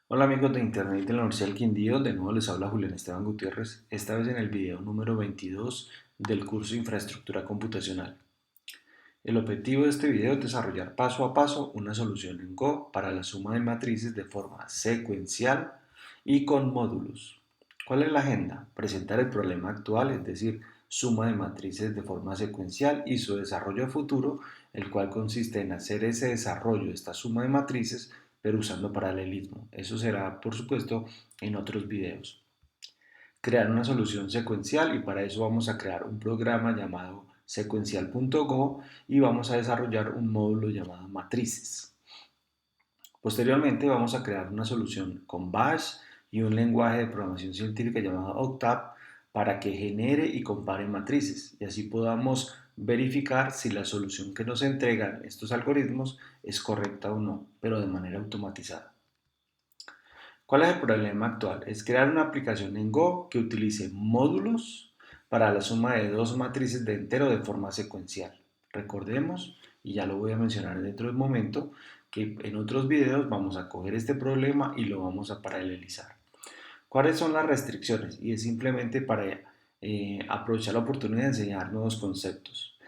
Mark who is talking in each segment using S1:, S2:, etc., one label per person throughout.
S1: Hola amigos de Internet de la Universidad del Quindío, de nuevo les habla Julián Esteban Gutiérrez, esta vez en el video número 22 del curso de Infraestructura Computacional. El objetivo de este video es desarrollar paso a paso una solución en Go para la suma de matrices de forma secuencial y con módulos. ¿Cuál es la agenda? Presentar el problema actual, es decir, suma de matrices de forma secuencial y su desarrollo a futuro, el cual consiste en hacer ese desarrollo de esta suma de matrices pero usando paralelismo. Eso será, por supuesto, en otros videos. Crear una solución secuencial y para eso vamos a crear un programa llamado secuencial.go y vamos a desarrollar un módulo llamado matrices. Posteriormente vamos a crear una solución con Bash y un lenguaje de programación científica llamado Octave para que genere y compare matrices y así podamos verificar si la solución que nos entregan estos algoritmos es correcta o no, pero de manera automatizada. ¿Cuál es el problema actual? Es crear una aplicación en Go que utilice módulos para la suma de dos matrices de entero de forma secuencial. Recordemos, y ya lo voy a mencionar dentro de un momento, que en otros videos vamos a coger este problema y lo vamos a paralelizar. ¿Cuáles son las restricciones? Y es simplemente para aprovechar la oportunidad de enseñar nuevos conceptos.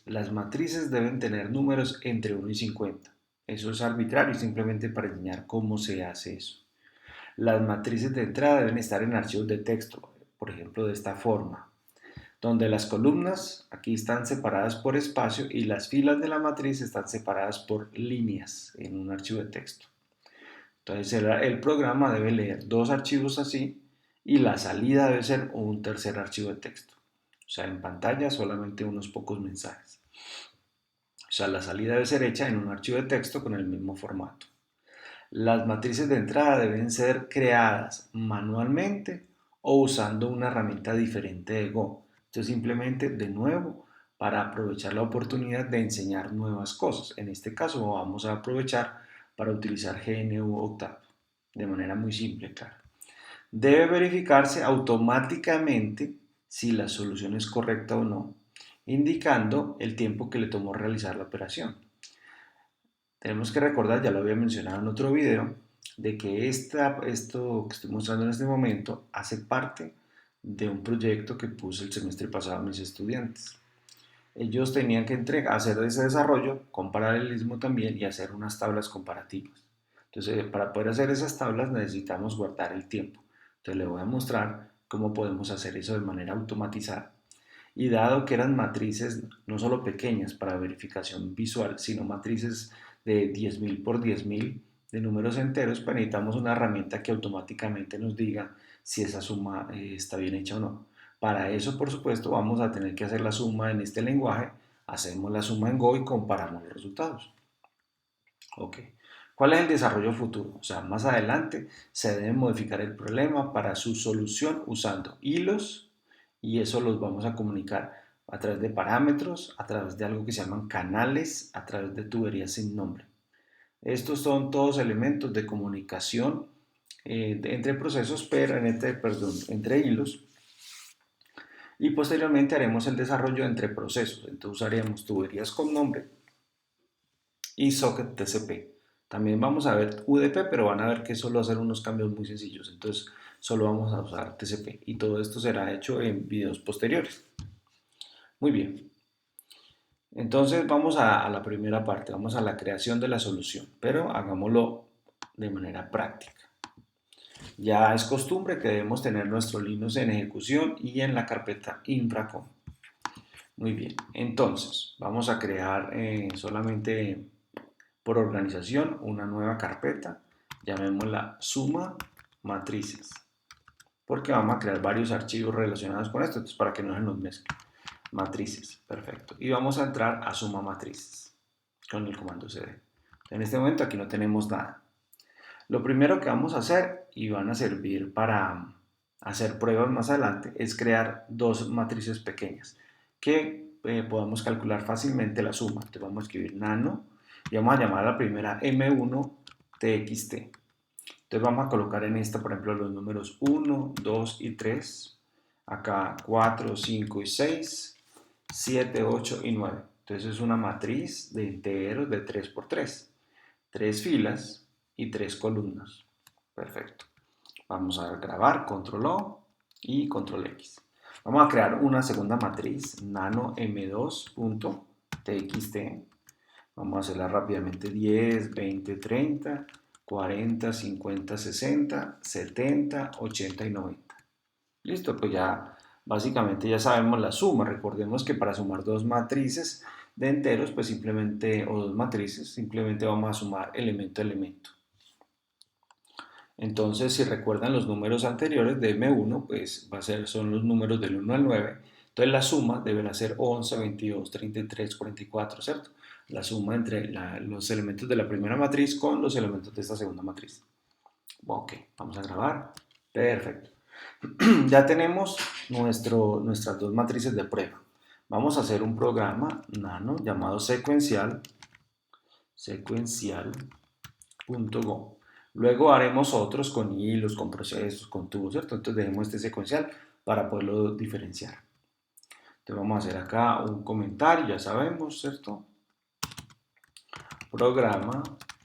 S1: Las matrices deben tener números entre 1 y 50. Eso es arbitrario, simplemente para enseñar cómo se hace eso. Las matrices de entrada deben estar en archivos de texto, por ejemplo, de esta forma, donde las columnas aquí están separadas por espacio y las filas de la matriz están separadas por líneas en un archivo de texto. Entonces el programa debe leer dos archivos así y la salida debe ser un tercer archivo de texto. O sea, en pantalla solamente unos pocos mensajes. O sea, la salida debe ser hecha en un archivo de texto con el mismo formato. Las matrices de entrada deben ser creadas manualmente o usando una herramienta diferente de Go. Esto es simplemente, de nuevo, para aprovechar la oportunidad de enseñar nuevas cosas. En este caso vamos a aprovechar para utilizar GNU Octave, de manera muy simple, claro. Debe verificarse automáticamente si la solución es correcta o no, indicando el tiempo que le tomó realizar la operación. Tenemos que recordar, ya lo había mencionado en otro video, de que esto que estoy mostrando en este momento hace parte de un proyecto que puse el semestre pasado a mis estudiantes. Ellos tenían que hacer ese desarrollo con paralelismo también y hacer unas tablas comparativas. Entonces, para poder hacer esas tablas necesitamos guardar el tiempo. Entonces, les voy a mostrar cómo podemos hacer eso de manera automatizada. Y dado que eran matrices no solo pequeñas para verificación visual, sino matrices de 10.000 por 10.000 de números enteros, pues necesitamos una herramienta que automáticamente nos diga si esa suma está bien hecha o no. Para eso, por supuesto, vamos a tener que hacer la suma en este lenguaje. Hacemos la suma en Go y comparamos los resultados. Ok. ¿Cuál es el desarrollo futuro? O sea, más adelante se debe modificar el problema para su solución usando hilos y eso los vamos a comunicar a través de parámetros, a través de algo que se llaman canales, a través de tuberías sin nombre. Estos son todos elementos de comunicación entre procesos, pero entre hilos. Y posteriormente haremos el desarrollo entre procesos. Entonces usaremos tuberías con nombre y socket TCP. También vamos a ver UDP, pero van a ver que solo hacer unos cambios muy sencillos. Entonces solo vamos a usar TCP y todo esto será hecho en videos posteriores. Muy bien. Entonces vamos a la primera parte, vamos a la creación de la solución, pero hagámoslo de manera práctica. Ya es costumbre que debemos tener nuestro Linux en ejecución y en la carpeta infracom. Muy bien, entonces vamos a crear solamente por organización una nueva carpeta, llamémosla suma matrices, porque vamos a crear varios archivos relacionados con esto, entonces para que no se nos mezcle. Matrices, perfecto. Y vamos a entrar a suma matrices con el comando cd. En este momento aquí no tenemos nada. Lo primero que vamos a hacer, y van a servir para hacer pruebas más adelante, es crear dos matrices pequeñas que podamos calcular fácilmente la suma. Entonces vamos a escribir nano y vamos a llamar a la primera M1TXT. Entonces vamos a colocar en esta, por ejemplo, los números 1, 2 y 3. Acá 4, 5 y 6, 7, 8 y 9. Entonces es una matriz de enteros de 3 por 3. 3 filas y 3 columnas. Perfecto. Vamos a grabar, control O y control X. Vamos a crear una segunda matriz, nano m2.txt. Vamos a hacerla rápidamente, 10, 20, 30, 40, 50, 60, 70, 80 y 90. Listo, pues ya básicamente ya sabemos la suma. Recordemos que para sumar dos matrices de enteros, pues simplemente, o dos matrices, simplemente vamos a sumar elemento a elemento. Entonces, si recuerdan los números anteriores de M1, pues son los números del 1 al 9. Entonces la suma deberá ser 11, 22, 33, 44, ¿cierto? La suma entre los elementos de la primera matriz con los elementos de esta segunda matriz. Ok, vamos a grabar. Perfecto. Ya tenemos nuestras dos matrices de prueba. Vamos a hacer un programa nano llamado secuencial.go. Luego haremos otros con hilos, con procesos, con tubos, ¿cierto? Entonces dejemos este secuencial para poderlo diferenciar. Entonces vamos a hacer acá un comentario, ya sabemos, ¿cierto? Programa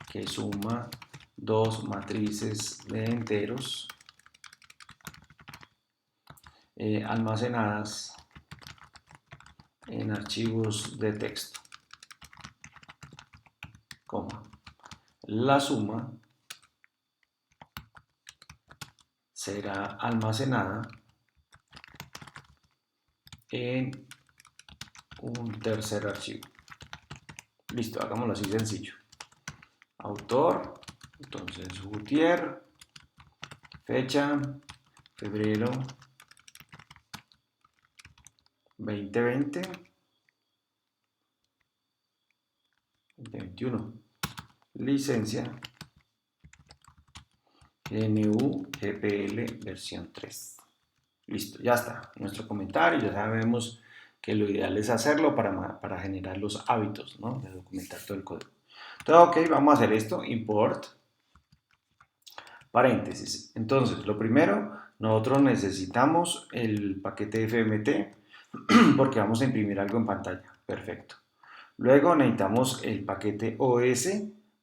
S1: que suma dos matrices de enteros almacenadas en archivos de texto, coma. La suma será almacenada en un tercer archivo. Listo, hagámoslo así sencillo. Autor, entonces Gutiérrez, fecha, febrero 2020, 2021, licencia GNU GPL versión 3. Listo, ya está. Nuestro comentario, ya sabemos que lo ideal es hacerlo para generar los hábitos, ¿no? De documentar todo el código. Entonces, ok, vamos a hacer esto, import, paréntesis. Entonces, lo primero, nosotros necesitamos el paquete FMT porque vamos a imprimir algo en pantalla. Perfecto. Luego necesitamos el paquete OS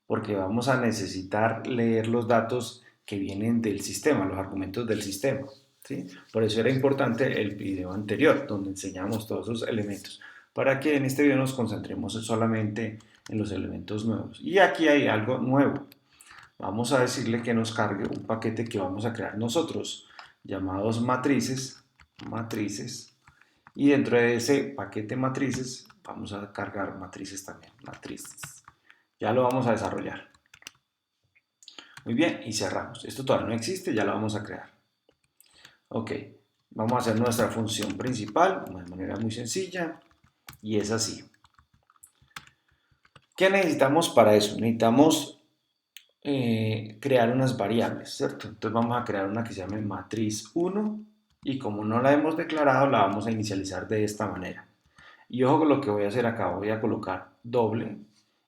S1: porque vamos a necesitar leer los datos que vienen del sistema, los argumentos del sistema. ¿Sí? Por eso era importante el video anterior, donde enseñamos todos esos elementos, para que en este video nos concentremos solamente en los elementos nuevos. Y aquí hay algo nuevo. Vamos a decirle que nos cargue un paquete que vamos a crear nosotros, llamados matrices, y dentro de ese paquete matrices vamos a cargar matrices también, matrices. Ya lo vamos a desarrollar. Muy bien, y cerramos. Esto todavía no existe, ya lo vamos a crear. Ok, vamos a hacer nuestra función principal de manera muy sencilla y es así. ¿Qué necesitamos para eso? Necesitamos crear unas variables, ¿cierto? Entonces vamos a crear una que se llame matriz 1 y como no la hemos declarado la vamos a inicializar de esta manera. Y ojo con lo que voy a hacer acá, voy a colocar doble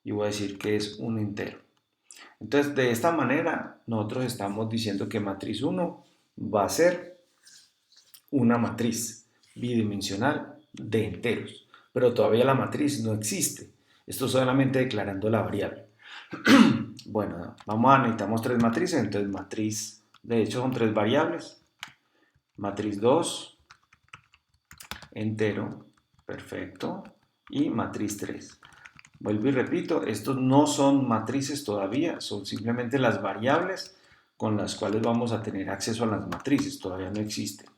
S1: y voy a decir que es un entero. Entonces de esta manera nosotros estamos diciendo que matriz 1 va a ser una matriz bidimensional de enteros, pero todavía la matriz no existe. Esto solamente declarando la variable. Bueno, necesitamos tres matrices, entonces matriz, de hecho son tres variables. Matriz 2, entero, perfecto, y matriz 3. Vuelvo y repito, estos no son matrices todavía, son simplemente las variables con las cuales vamos a tener acceso a las matrices, todavía no existen.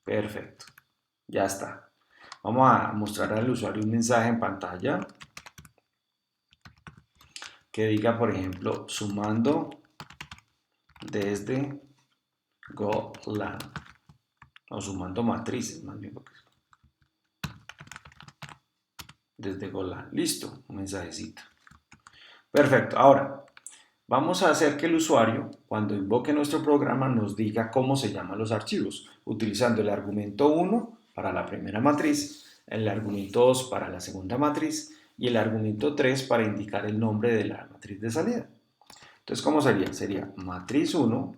S1: Perfecto, ya está. Vamos a mostrar al usuario un mensaje en pantalla que diga, por ejemplo, sumando desde Golang, o sumando matrices, más bien, porque desde Golang. Listo, un mensajecito. Perfecto, ahora vamos a hacer que el usuario, cuando invoque nuestro programa, nos diga cómo se llaman los archivos, utilizando el argumento 1 para la primera matriz, el argumento 2 para la segunda matriz y el argumento 3 para indicar el nombre de la matriz de salida. Entonces, ¿cómo sería? Sería matriz 1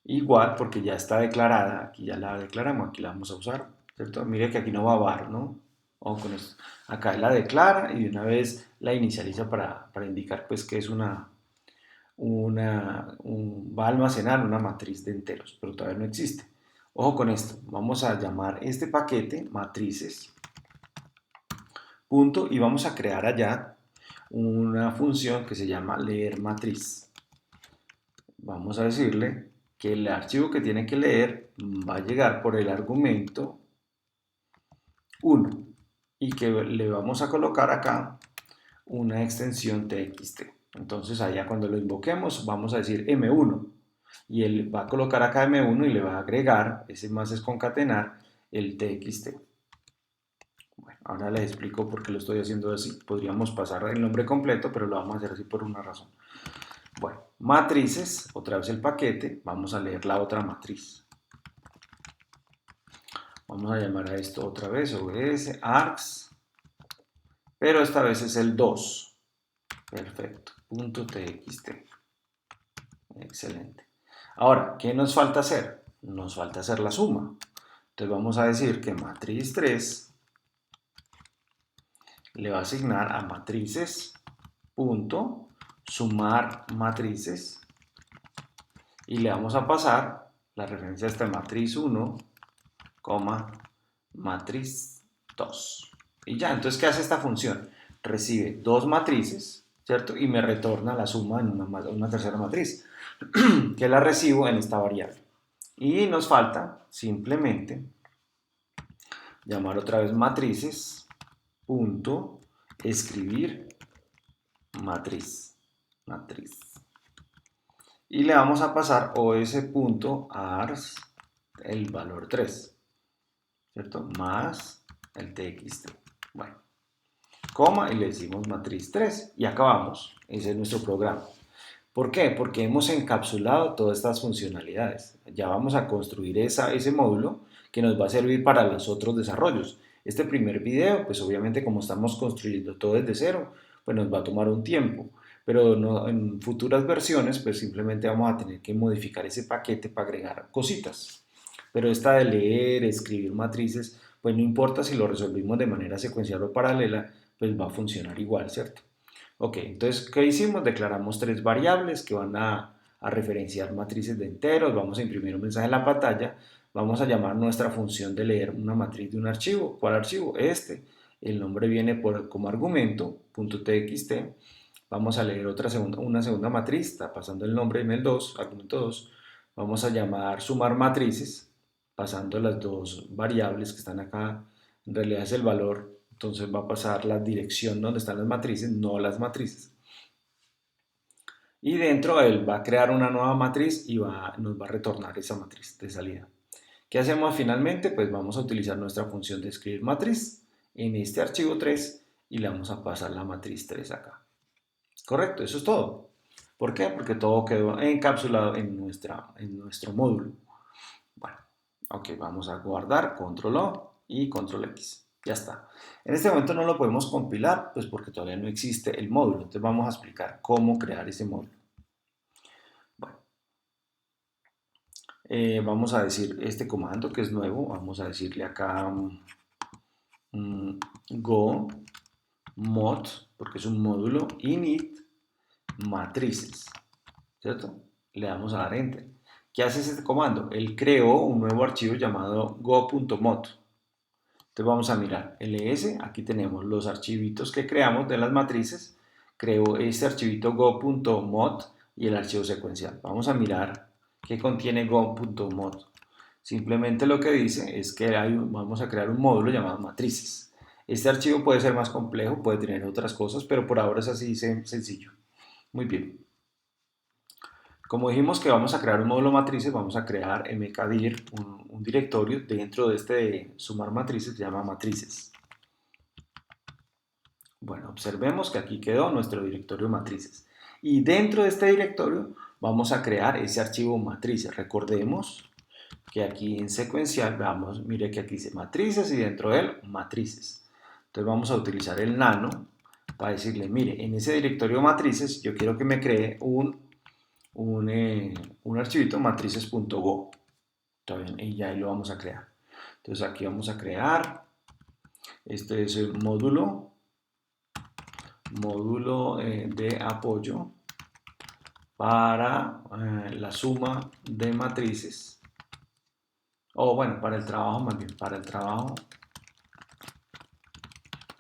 S1: igual, porque ya está declarada, aquí ya la declaramos, aquí la vamos a usar, ¿cierto? Mire que aquí no va a var, ¿no? Vamos con esto. Acá la declara y de una vez la inicializa para indicar pues que es una va a almacenar una matriz de enteros, pero todavía no existe. Ojo con esto, vamos a llamar este paquete matrices, punto, y vamos a crear allá una función que se llama leer matriz. Vamos a decirle que el archivo que tiene que leer va a llegar por el argumento 1 y que le vamos a colocar acá una extensión txt. Entonces allá cuando lo invoquemos vamos a decir m1 y él va a colocar acá m1 y le va a agregar, ese más es concatenar, el txt. Bueno, ahora les explico por qué lo estoy haciendo así. Podríamos pasar el nombre completo, pero lo vamos a hacer así por una razón. Bueno, matrices, otra vez el paquete, vamos a leer la otra matriz. Vamos a llamar a esto otra vez obs args, pero esta vez es el 2. Perfecto, punto txt. Excelente. Ahora, ¿qué nos falta hacer? Nos falta hacer la suma. Entonces vamos a decir que matriz 3 le va a asignar a matrices punto sumar matrices y le vamos a pasar la referencia a esta matriz 1, matriz 2. Y ya, entonces, ¿qué hace esta función? Recibe dos matrices, ¿cierto? Y me retorna la suma en una tercera matriz, que la recibo en esta variable. Y nos falta simplemente llamar otra vez matrices, punto, escribir matriz. Y le vamos a pasar os.ars el valor 3, ¿cierto? Más el txt. Bueno, coma y le decimos matriz 3 y acabamos. Ese es nuestro programa. ¿Por qué? Porque hemos encapsulado todas estas funcionalidades. Ya vamos a construir ese módulo que nos va a servir para los otros desarrollos. Este primer video, pues obviamente como estamos construyendo todo desde cero, pues nos va a tomar un tiempo. Pero no, en futuras versiones, pues simplemente vamos a tener que modificar ese paquete para agregar cositas. Pero esta de leer, escribir matrices, pues no importa si lo resolvimos de manera secuencial o paralela, pues va a funcionar igual, ¿cierto? Ok, entonces, ¿qué hicimos? Declaramos tres variables que van a referenciar matrices de enteros, vamos a imprimir un mensaje en la pantalla, vamos a llamar nuestra función de leer una matriz de un archivo. ¿Cuál archivo? Este. El nombre viene como argumento, .txt. Vamos a leer una segunda matriz, está pasando el nombre en el 2, argumento 2. Vamos a llamar sumar matrices, pasando las dos variables que están acá, en realidad es el valor, entonces va a pasar la dirección donde están las matrices, no las matrices. Y dentro él va a crear una nueva matriz y nos va a retornar esa matriz de salida. ¿Qué hacemos finalmente? Pues vamos a utilizar nuestra función de escribir matriz en este archivo 3 y le vamos a pasar la matriz 3 acá. Correcto, eso es todo. ¿Por qué? Porque todo quedó encapsulado en nuestro módulo. Bueno, ok, vamos a guardar, control O y control X. Ya está. En este momento no lo podemos compilar, pues porque todavía no existe el módulo. Entonces vamos a explicar cómo crear ese módulo. Bueno, vamos a decir este comando que es nuevo. Vamos a decirle acá go mod, porque es un módulo, init matrices, ¿cierto? Le damos a dar enter. ¿Qué hace este comando? Él creó un nuevo archivo llamado go.mod. Entonces vamos a mirar ls, aquí tenemos los archivitos que creamos de las matrices, creo este archivito go.mod y el archivo secuencial. Vamos a mirar qué contiene go.mod. Simplemente lo que dice es que vamos a crear un módulo llamado matrices. Este archivo puede ser más complejo, puede tener otras cosas, pero por ahora es así sencillo. Muy bien. Como dijimos que vamos a crear un módulo matrices, vamos a crear mkdir, un directorio dentro de este sumar matrices que se llama matrices. Bueno, observemos que aquí quedó nuestro directorio matrices. Y dentro de este directorio vamos a crear ese archivo matrices. Recordemos que aquí en secuencial, veamos, mire que aquí dice matrices y dentro de él matrices. Entonces vamos a utilizar el nano para decirle, mire, en ese directorio matrices yo quiero que me cree un archivito matrices.go. Y ya ahí lo vamos a crear. Entonces aquí vamos a crear, este es el módulo de apoyo para la suma de matrices, o bueno, para el trabajo más bien, para el trabajo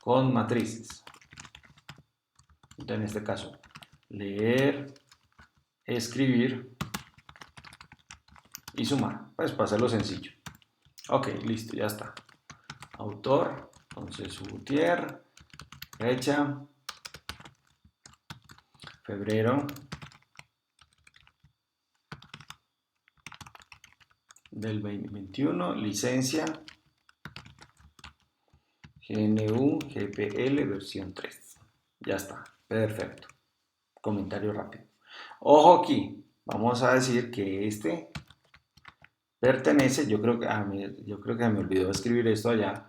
S1: con matrices. Entonces, en este caso, leer, escribir y sumar, pues para hacerlo sencillo. Ok, listo, ya está. Autor, entonces Gutiérrez, fecha, febrero del 2021, licencia GNU GPL versión 3. Ya está, perfecto. Comentario rápido. Ojo aquí, vamos a decir que este pertenece, yo creo que me olvidó escribir esto allá,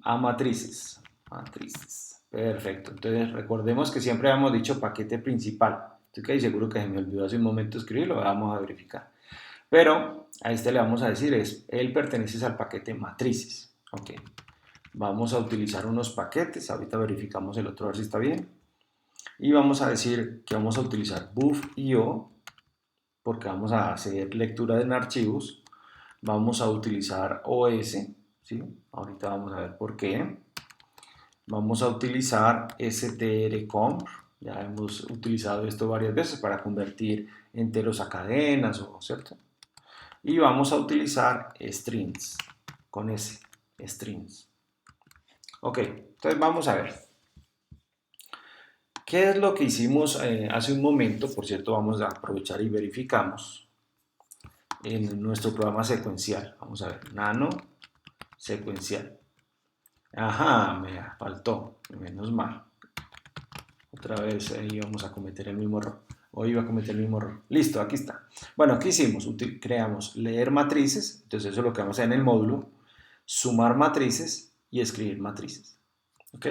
S1: a matrices. Matrices. Perfecto. Entonces recordemos que siempre habíamos dicho paquete principal. Estoy casi seguro que se me olvidó hace un momento escribirlo, vamos a verificar. Pero a este le vamos a decir él pertenece al paquete matrices. Ok. Vamos a utilizar unos paquetes, ahorita verificamos el otro a ver si está bien. Y vamos a decir que vamos a utilizar buff.io porque vamos a hacer lectura en archivos. Vamos a utilizar OS, ¿sí? Ahorita vamos a ver por qué. Vamos a utilizar strconf, ya hemos utilizado esto varias veces para convertir enteros a cadenas, ¿cierto? Y vamos a utilizar strings, con S, strings. Ok, entonces vamos a ver. ¿Qué es lo que hicimos hace un momento? Por cierto, vamos a aprovechar y verificamos en nuestro programa secuencial. Vamos a ver, nano secuencial. Ajá, me faltó, menos mal. Otra vez ahí vamos a cometer el mismo error. Hoy iba a cometer el mismo error. Listo, aquí está. Bueno, ¿qué hicimos? Creamos leer matrices. Entonces eso es lo que vamos a hacer en el módulo. Sumar matrices y escribir matrices. ¿Ok?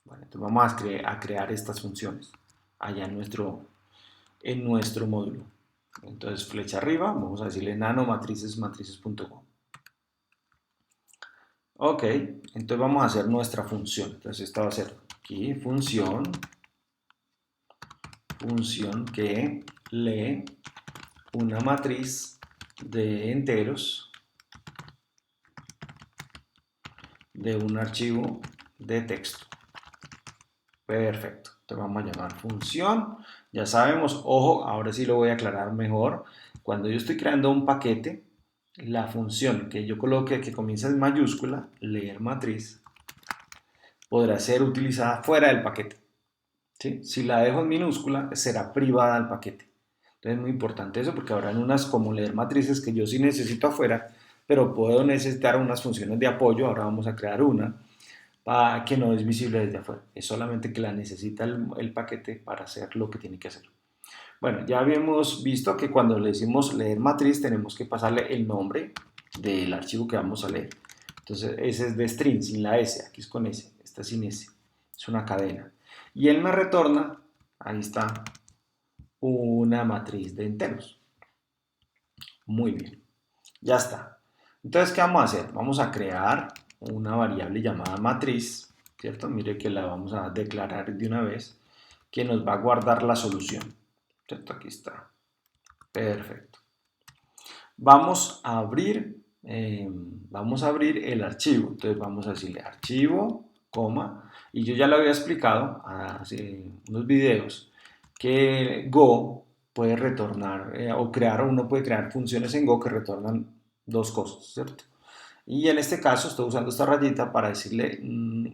S1: Bueno, entonces vamos a crear estas funciones allá en nuestro módulo. Entonces flecha arriba, vamos a decirle nano matrices matrices.com. Ok, entonces vamos a hacer nuestra función. Entonces esta va a ser aquí función que lee una matriz de enteros de un archivo de texto. Perfecto. Entonces vamos a llamar función. Ya sabemos, ojo, ahora sí lo voy a aclarar mejor. Cuando yo estoy creando un paquete, la función que yo coloque que comienza en mayúscula, leer matriz, podrá ser utilizada fuera del paquete. ¿Sí? Si la dejo en minúscula, será privada del paquete. Entonces es muy importante eso porque habrán unas como leer matrices que yo sí necesito afuera, pero puedo necesitar unas funciones de apoyo. Ahora vamos a crear una que no es visible desde afuera. Es solamente que la necesita el paquete para hacer lo que tiene que hacer. Bueno, ya habíamos visto que cuando le decimos leer matriz tenemos que pasarle el nombre del archivo que vamos a leer. Entonces ese es de string, sin la S, aquí es con S, está sin S, es una cadena. Y él me retorna, ahí está, una matriz de enteros. Muy bien, ya está. Entonces, ¿qué vamos a hacer? Vamos a crear una variable llamada matriz, ¿cierto? Mire que la vamos a declarar de una vez, que nos va a guardar la solución, ¿cierto? Aquí está. Perfecto. Vamos a abrir el archivo. Entonces vamos a decirle archivo, coma, y yo ya lo había explicado hace unos videos que Go puede retornar uno puede crear funciones en Go que retornan dos cosas, ¿cierto? Y en este caso estoy usando esta rayita para decirle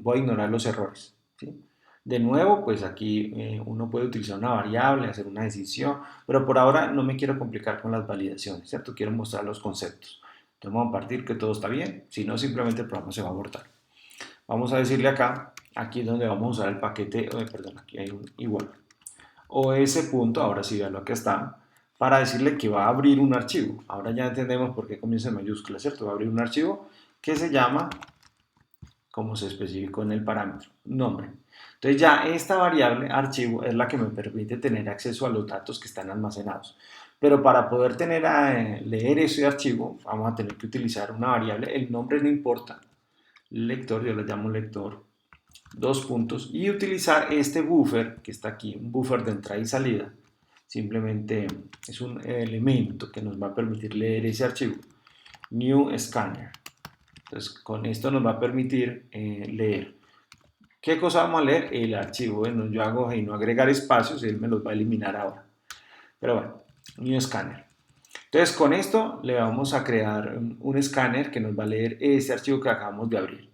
S1: voy a ignorar los errores, ¿sí? De nuevo, pues aquí uno puede utilizar una variable, hacer una decisión, pero por ahora no me quiero complicar con las validaciones, ¿cierto? Quiero mostrar los conceptos. Entonces vamos a partir que todo está bien, si no simplemente el programa se va a abortar. Vamos a decirle acá, aquí es donde vamos a usar el paquete, perdón, aquí hay un igual. OS punto, ahora sí veanlo, aquí está, para decirle que va a abrir un archivo. Ahora ya entendemos por qué comienza en mayúscula, ¿cierto? Va a abrir un archivo que se llama, como se especificó en el parámetro, nombre. Entonces ya esta variable archivo es la que me permite tener acceso a los datos que están almacenados. Pero para poder leer ese archivo vamos a tener que utilizar una variable, el nombre no importa, lector, yo le llamo lector, dos puntos, y utilizar este buffer que está aquí, un buffer de entrada y salida, simplemente es un elemento que nos va a permitir leer ese archivo. New Scanner. Entonces, con esto nos va a permitir leer. ¿Qué cosa vamos a leer? El archivo. Bueno, yo hago y no agregar espacios y él me los va a eliminar ahora. Pero bueno, New Scanner. Entonces, con esto le vamos a crear un escáner que nos va a leer ese archivo que acabamos de abrir.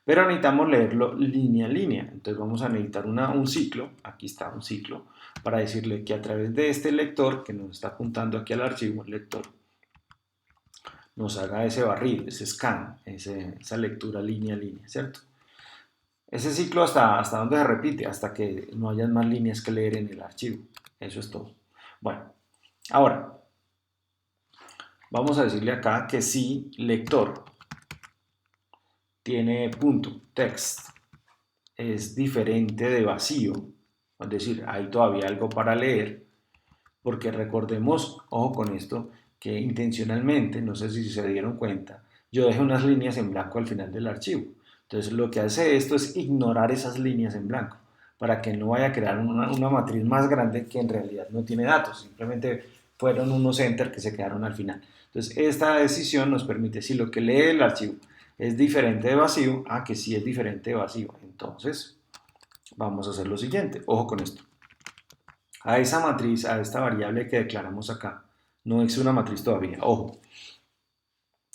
S1: Pero necesitamos leerlo línea a línea. Entonces vamos a necesitar un ciclo, aquí está un ciclo, para decirle que a través de este lector que nos está apuntando aquí al archivo, el lector, nos haga ese barrido, ese scan, esa lectura línea a línea, ¿cierto? Ese ciclo hasta dónde se repite, hasta que no haya más líneas que leer en el archivo. Eso es todo. Bueno, ahora vamos a decirle acá que si lector tiene punto text es diferente de vacío, es decir, hay todavía algo para leer, porque recordemos, ojo con esto, que intencionalmente, no sé si se dieron cuenta, yo dejé unas líneas en blanco al final del archivo. Entonces lo que hace esto es ignorar esas líneas en blanco, para que no vaya a crear una matriz más grande que en realidad no tiene datos, simplemente fueron unos enter que se quedaron al final. Entonces esta decisión nos permite, si lo que lee el archivo es diferente de vacío, a que sí es diferente de vacío. Entonces vamos a hacer lo siguiente, ojo con esto. A esa matriz, a esta variable que declaramos acá, no es una matriz todavía, ojo.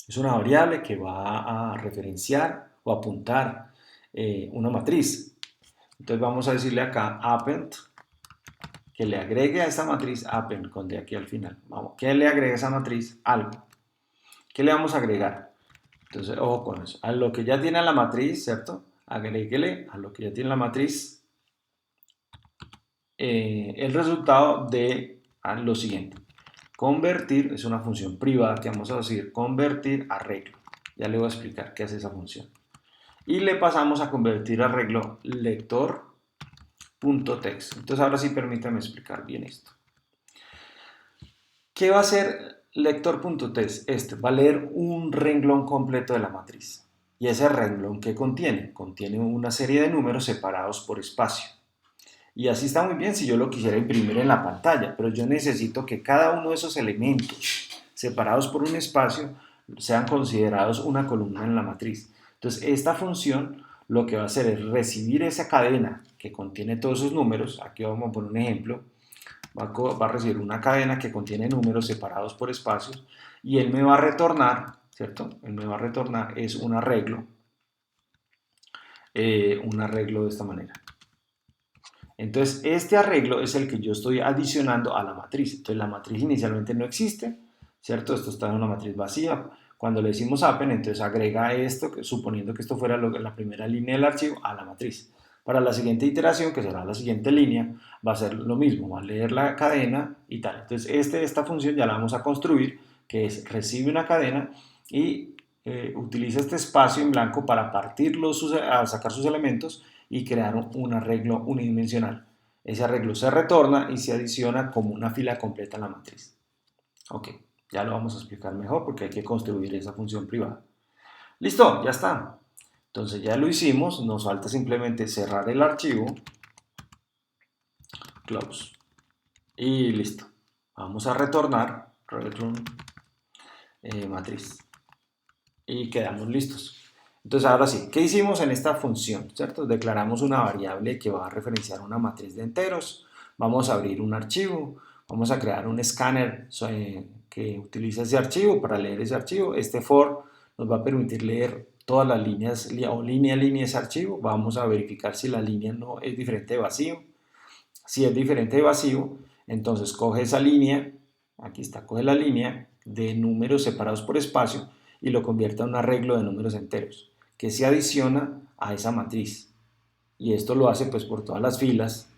S1: Es una variable que va a referenciar o apuntar una matriz. Entonces vamos a decirle acá append, que le agregue a esta matriz append con de aquí al final. Vamos, que le agregue a esa matriz algo. ¿Qué le vamos a agregar? Entonces, ojo con eso. A lo que ya tiene la matriz, ¿cierto? Agréguele a lo que ya tiene la matriz el resultado de lo siguiente. Convertir es una función privada que vamos a decir convertir arreglo. Ya le voy a explicar qué hace esa función. Y le pasamos a convertir arreglo lector.text. Entonces ahora sí permítame explicar bien esto. ¿Qué va a hacer lector.text? Este va a leer un renglón completo de la matriz. ¿Y ese renglón qué contiene? Contiene una serie de números separados por espacio. Y así está muy bien si yo lo quisiera imprimir en la pantalla, pero yo necesito que cada uno de esos elementos separados por un espacio sean considerados una columna en la matriz. Entonces, esta función lo que va a hacer es recibir esa cadena que contiene todos esos números. Aquí vamos a poner un ejemplo. Va a recibir una cadena que contiene números separados por espacios y él me va a retornar, ¿cierto? Él me va a retornar es un arreglo de esta manera. Entonces, este arreglo es el que yo estoy adicionando a la matriz. Entonces, la matriz inicialmente no existe, ¿cierto? Esto está en una matriz vacía. Cuando le decimos append, entonces agrega esto, suponiendo que esto fuera la primera línea del archivo, a la matriz. Para la siguiente iteración, que será la siguiente línea, va a ser lo mismo, va a leer la cadena y tal. Entonces, esta función ya la vamos a construir, que es recibe una cadena y utiliza este espacio en blanco para a sacar sus elementos y crear un arreglo unidimensional. Ese arreglo se retorna y se adiciona como una fila completa en la matriz. Ok, ya lo vamos a explicar mejor porque hay que construir esa función privada. Listo, ya está. Entonces ya lo hicimos, nos falta simplemente cerrar el archivo, close, y listo. Vamos a retornar, return matriz, y quedamos listos. Entonces ahora sí, ¿qué hicimos en esta función? ¿Cierto? Declaramos una variable que va a referenciar una matriz de enteros, vamos a abrir un archivo, vamos a crear un escáner que utiliza ese archivo para leer ese archivo. Este for nos va a permitir leer todas las líneas o línea a línea ese archivo. Vamos a verificar si la línea no es diferente de vacío. Si es diferente de vacío, entonces coge esa línea, aquí está, coge la línea de números separados por espacio y lo convierte en un arreglo de números enteros que se adiciona a esa matriz. Y esto lo hace pues por todas las filas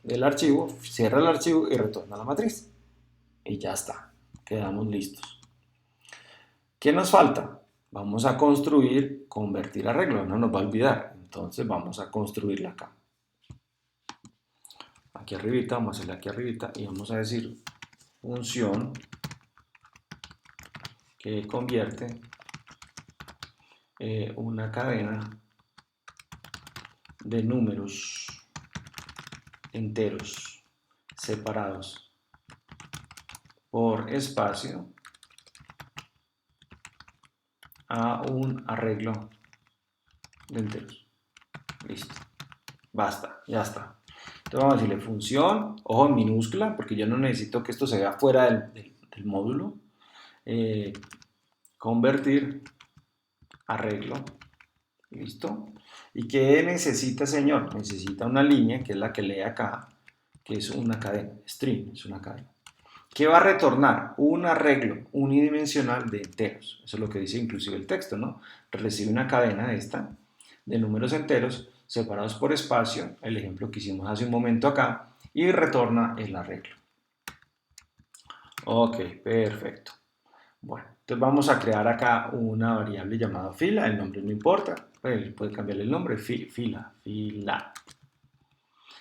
S1: del archivo, cierra el archivo y retorna la matriz. Y ya está, quedamos listos. ¿Qué nos falta? Vamos a construir, convertir arreglo, no nos va a olvidar. Entonces vamos a construirla acá. Aquí arribita, vamos a hacerle aquí arribita y vamos a decir función que convierte una cadena de números enteros separados por espacio a un arreglo de enteros. Listo. Basta, ya está. Entonces vamos a decirle función, ojo en minúscula, porque yo no necesito que esto se vea fuera del módulo. Convertir arreglo. Listo. ¿Y qué necesita, señor? Necesita una línea, que es la que lee acá, que es una cadena. String es una cadena. ¿Qué va a retornar? Un arreglo unidimensional de enteros. Eso es lo que dice inclusive el texto, ¿no? Recibe una cadena de esta, de números enteros, separados por espacio, el ejemplo que hicimos hace un momento acá, y retorna el arreglo. Ok, perfecto. Bueno, entonces vamos a crear acá una variable llamada fila, el nombre no importa, puede cambiarle el nombre, fila.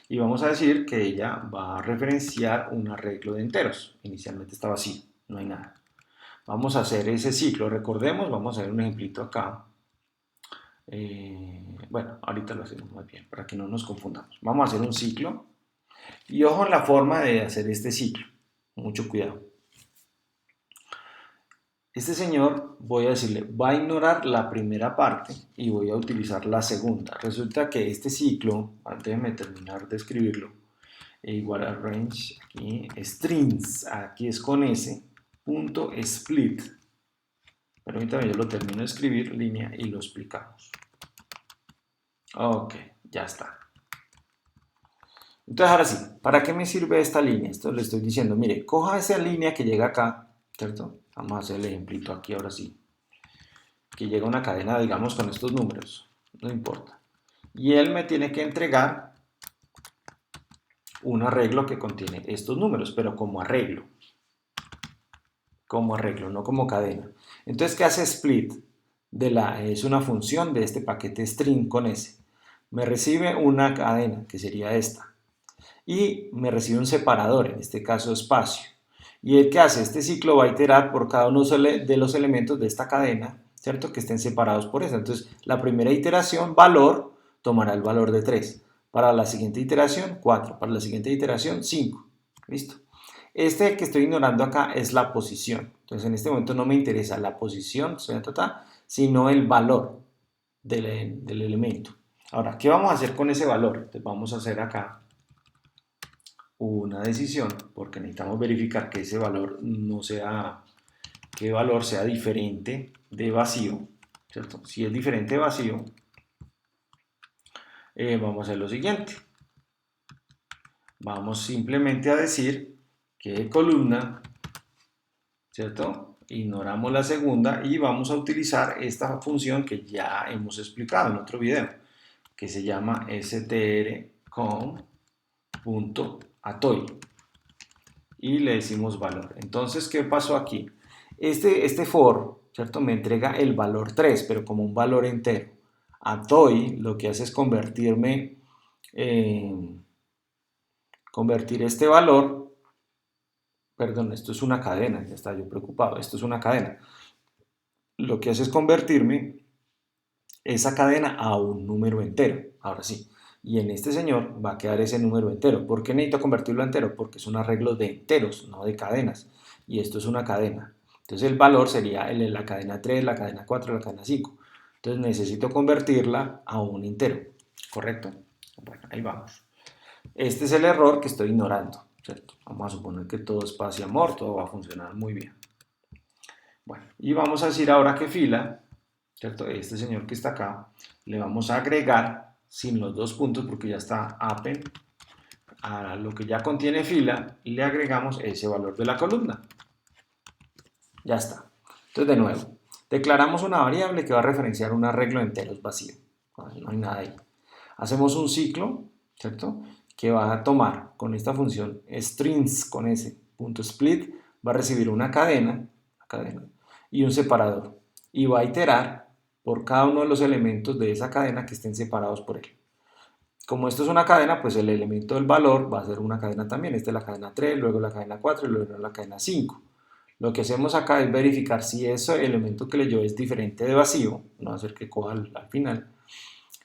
S1: Y vamos a decir que ella va a referenciar un arreglo de enteros. Inicialmente está vacío, no hay nada. Vamos a hacer ese ciclo, recordemos, vamos a hacer un ejemplito acá. Bueno, ahorita lo hacemos más bien, para que no nos confundamos. Vamos a hacer un ciclo. Y ojo en la forma de hacer este ciclo. Mucho cuidado. Este señor, voy a decirle, va a ignorar la primera parte y voy a utilizar la segunda. Resulta que este ciclo, déjenme terminar de escribirlo, igual a range, aquí, strings, aquí es con S, punto split. Permítame, yo lo termino de escribir, línea, y lo explicamos. Ok, ya está. Entonces ahora sí, ¿para qué me sirve esta línea? Esto le estoy diciendo, mire, coja esa línea que llega acá, ¿cierto? Vamos a hacer el ejemplito aquí ahora sí. Que llega una cadena, digamos, con estos números, no importa. Y él me tiene que entregar un arreglo que contiene estos números, pero como arreglo, no como cadena. Entonces, ¿qué hace split? Es una función de este paquete string con S. Me recibe una cadena, que sería esta, y me recibe un separador, en este caso espacio. ¿Y el que hace? Este ciclo va a iterar por cada uno de los elementos de esta cadena, ¿cierto? Que estén separados por esa. Entonces, la primera iteración, valor, tomará el valor de 3. Para la siguiente iteración, 4. Para la siguiente iteración, 5. ¿Listo? Este que estoy ignorando acá es la posición. Entonces, en este momento no me interesa la posición, sino el valor del elemento. Ahora, ¿qué vamos a hacer con ese valor? Entonces, vamos a hacer acá una decisión, porque necesitamos verificar que ese valor no sea, que el valor sea diferente de vacío, ¿cierto? Si es diferente de vacío, vamos a hacer lo siguiente. Vamos simplemente a decir que columna, ¿cierto? Ignoramos la segunda y vamos a utilizar esta función que ya hemos explicado en otro video, que se llama strcom.atoy. Y le decimos valor. Entonces, ¿qué pasó aquí? Este for, ¿cierto? Me entrega el valor 3, pero como un valor entero. Atoy lo que hace es convertir este valor, perdón, esto es una cadena, ya está yo preocupado, esto es una cadena. Lo que hace es convertirme esa cadena a un número entero, ahora sí. Y en este señor va a quedar ese número entero. ¿Por qué necesito convertirlo a entero? Porque es un arreglo de enteros, no de cadenas. Y esto es una cadena. Entonces el valor sería la cadena 3, la cadena 4, la cadena 5. Entonces necesito convertirla a un entero, ¿correcto? Bueno, ahí vamos. Este es el error que estoy ignorando, ¿cierto? Vamos a suponer que todo es paz y amor, todo va a funcionar muy bien. Bueno, y vamos a decir ahora que fila, ¿cierto? Este señor que está acá, le vamos a agregar sin los dos puntos porque ya está append a lo que ya contiene fila y le agregamos ese valor de la columna. Ya está. Entonces, de nuevo, declaramos una variable que va a referenciar un arreglo de enteros vacío. No hay nada ahí. Hacemos un ciclo, ¿cierto? Que va a tomar con esta función strings con ese punto split, va a recibir una cadena y un separador. Y va a iterar por cada uno de los elementos de esa cadena que estén separados por él. Como esto es una cadena, pues el elemento del valor va a ser una cadena también. Esta es la cadena 3, luego la cadena 4 y luego la cadena 5. Lo que hacemos acá es verificar si ese elemento que leyó es diferente de vacío, no va a ser que coja al final,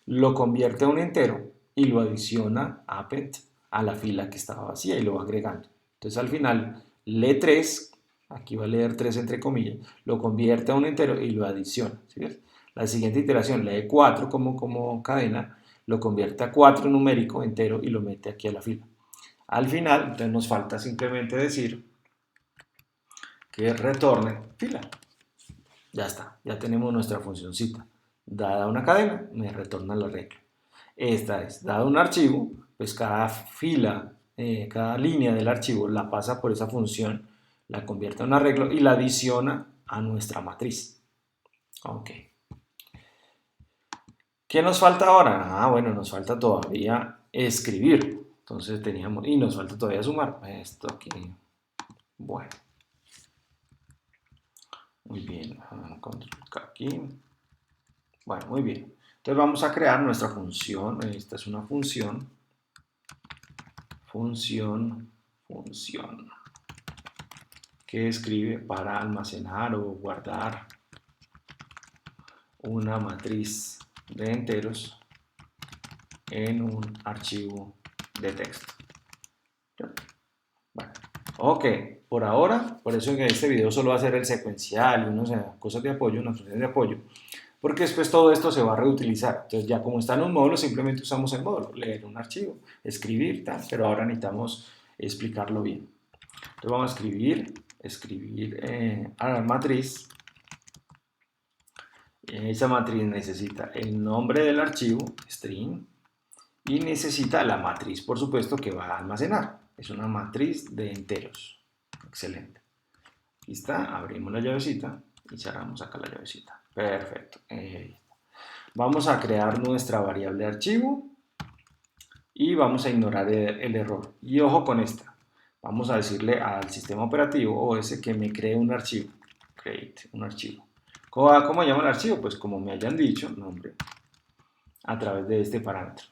S1: lo convierte a un entero y lo adiciona append a la fila que estaba vacía y lo va agregando. Entonces al final lee 3 aquí va a leer 3 entre comillas, lo convierte a un entero y lo adiciona. ¿Sí ves? La siguiente iteración lee 4 como cadena, lo convierte a 4 numérico entero y lo mete aquí a la fila. Al final, entonces nos falta simplemente decir que retorne fila. Ya está, ya tenemos nuestra funcióncita. Dada una cadena, me retorna la regla. Esta es, dado un archivo, pues cada fila, cada línea del archivo la pasa por esa función, la convierte en un arreglo y la adiciona a nuestra matriz. Ok. ¿Qué nos falta ahora? Ah, bueno, nos falta todavía escribir. Entonces teníamos, y nos falta todavía sumar. Esto aquí. Bueno. Muy bien. Control K aquí. Bueno, muy bien. Entonces vamos a crear nuestra función. Esta es una función. Función. Que escribe para almacenar o guardar una matriz de enteros en un archivo de texto. Bueno, ok, por ahora, por eso en este video solo va a ser el secuencial y unas cosas de apoyo, unas funciones de apoyo, porque después todo esto se va a reutilizar. Entonces ya como está en un módulo, simplemente usamos el módulo, leer un archivo, escribir, tal, pero ahora necesitamos explicarlo bien. Entonces vamos a escribir a la matriz. Esa matriz necesita el nombre del archivo, string, y necesita la matriz, por supuesto, que va a almacenar. Es una matriz de enteros. Excelente. Aquí está, abrimos la llavecita y cerramos acá la llavecita. Perfecto. Vamos a crear nuestra variable archivo y vamos a ignorar el error. Y ojo con esta. Vamos a decirle al sistema operativo OS que me cree un archivo. Create un archivo. ¿Cómo llama el archivo? Pues como me hayan dicho, nombre, a través de este parámetro.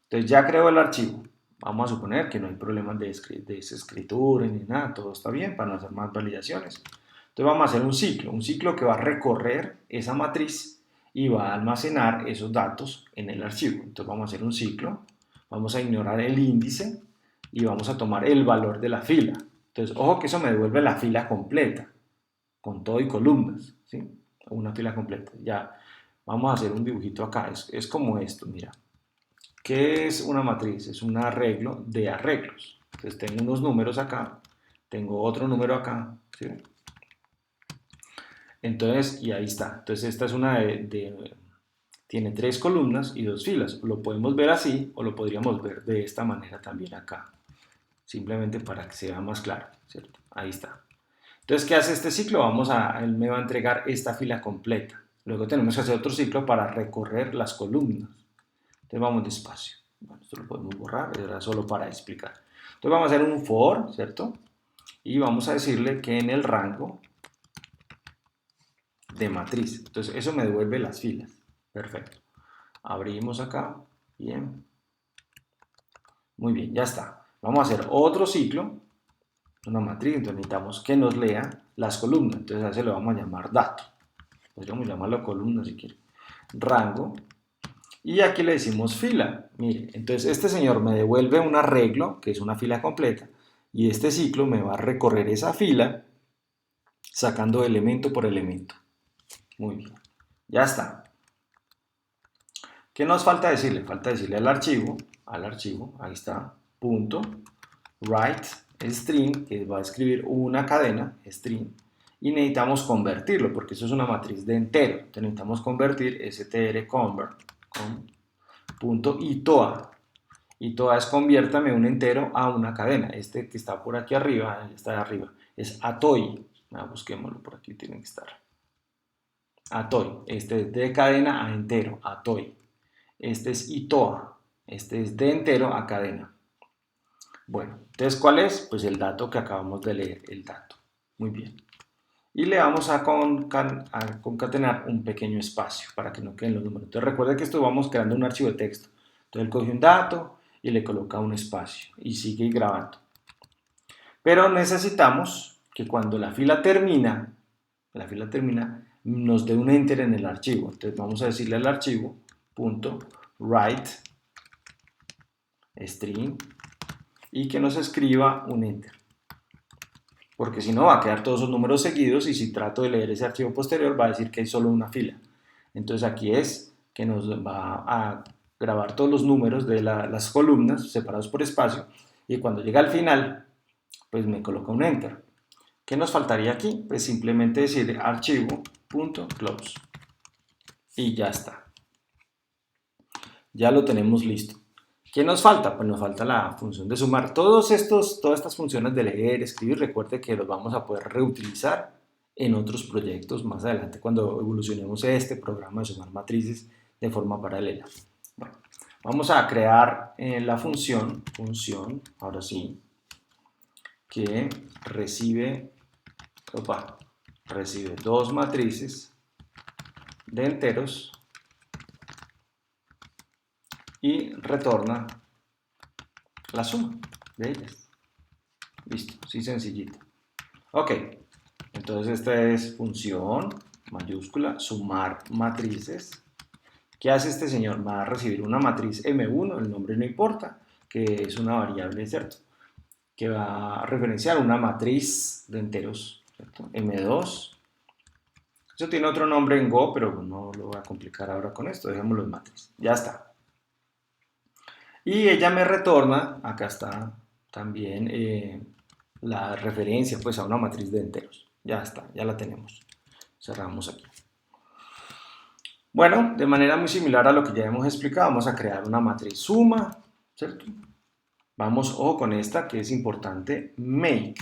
S1: Entonces ya creo el archivo. Vamos a suponer que no hay problemas de escritura ni nada, todo está bien para no hacer más validaciones. Entonces vamos a hacer un ciclo que va a recorrer esa matriz y va a almacenar esos datos en el archivo. Entonces vamos a hacer un ciclo, vamos a ignorar el índice y vamos a tomar el valor de la fila. Entonces, ojo que eso me devuelve la fila completa, con todo y columnas, ¿sí? Una fila completa. Ya, vamos a hacer un dibujito acá, es como esto, mira. ¿Qué es una matriz? Es un arreglo de arreglos. Entonces tengo unos números acá, tengo otro número acá, ¿sí? Entonces, y ahí está. Entonces esta es una tiene 3 columnas y 2 filas. Lo podemos ver así o lo podríamos ver de esta manera también acá. Simplemente para que sea más claro, ¿cierto? Ahí está. Entonces, ¿qué hace este ciclo? Él me va a entregar esta fila completa. Luego tenemos que hacer otro ciclo para recorrer las columnas. Entonces vamos despacio. Bueno, esto lo podemos borrar, era solo para explicar. Entonces vamos a hacer un for, ¿cierto? Y vamos a decirle que en el rango de matriz. Entonces eso me devuelve las filas. Perfecto. Abrimos acá. Bien. Muy bien, ya está. Vamos a hacer otro ciclo, una matriz. Entonces necesitamos que nos lea las columnas. Entonces a ese le vamos a llamar dato. Podríamos llamarlo columna si quiere. Rango. Y aquí le decimos fila. Mire, entonces este señor me devuelve un arreglo, que es una fila completa, y este ciclo me va a recorrer esa fila sacando elemento por elemento. Muy bien, ya está. ¿Qué nos falta decirle? Falta decirle al archivo, ahí está, punto, write string, que va a escribir una cadena, string, y necesitamos convertirlo, porque eso es una matriz de entero. Entonces necesitamos convertir strconvert, punto itoa. Itoa es conviértame un entero a una cadena. Este que está por aquí arriba, está de arriba, es atoi. Busquémoslo, por aquí tiene que estar. Atoi, este es de cadena a entero, atoi. Este es itoa, este es de entero a cadena. Bueno, entonces, ¿cuál es? Pues el dato que acabamos de leer, el dato. Muy bien. Y le vamos a concatenar un pequeño espacio para que no queden los números. Entonces recuerda que esto vamos creando un archivo de texto. Entonces él coge un dato y le coloca un espacio y sigue grabando. Pero necesitamos que cuando la fila termina, nos dé un enter en el archivo. Entonces vamos a decirle al archivo punto write string y que nos escriba un enter. porque si no va a quedar todos esos números seguidos y si trato de leer ese archivo posterior va a decir que hay solo una fila. Entonces aquí es que nos va a grabar todos los números de las columnas separados por espacio y cuando llega al final, pues me coloca un enter. ¿Qué nos faltaría aquí? Pues simplemente decir archivo.close y ya está. Ya lo tenemos listo. ¿Qué nos falta? Pues nos falta la función de sumar. Todas estas funciones de leer, escribir, recuerde que los vamos a poder reutilizar en otros proyectos más adelante cuando evolucionemos este programa de sumar matrices de forma paralela. Bueno, vamos a crear la función, ahora sí, que recibe dos matrices de enteros y retorna la suma de ellas. Listo, sí sencillito. Ok, entonces esta es función mayúscula, sumar matrices. ¿Qué hace este señor? Va a recibir una matriz M1, el nombre no importa, que es una variable, ¿cierto? Que va a referenciar una matriz de enteros, ¿cierto? M2. Eso tiene otro nombre en Go, pero no lo voy a complicar ahora con esto, dejémoslo en matriz. Ya está. Y ella me retorna, acá está también la referencia pues a una matriz de enteros. Ya está, ya la tenemos. Cerramos aquí. Bueno, de manera muy similar a lo que ya hemos explicado, vamos a crear una matriz suma, ¿cierto? Vamos, ojo con esta que es importante, make.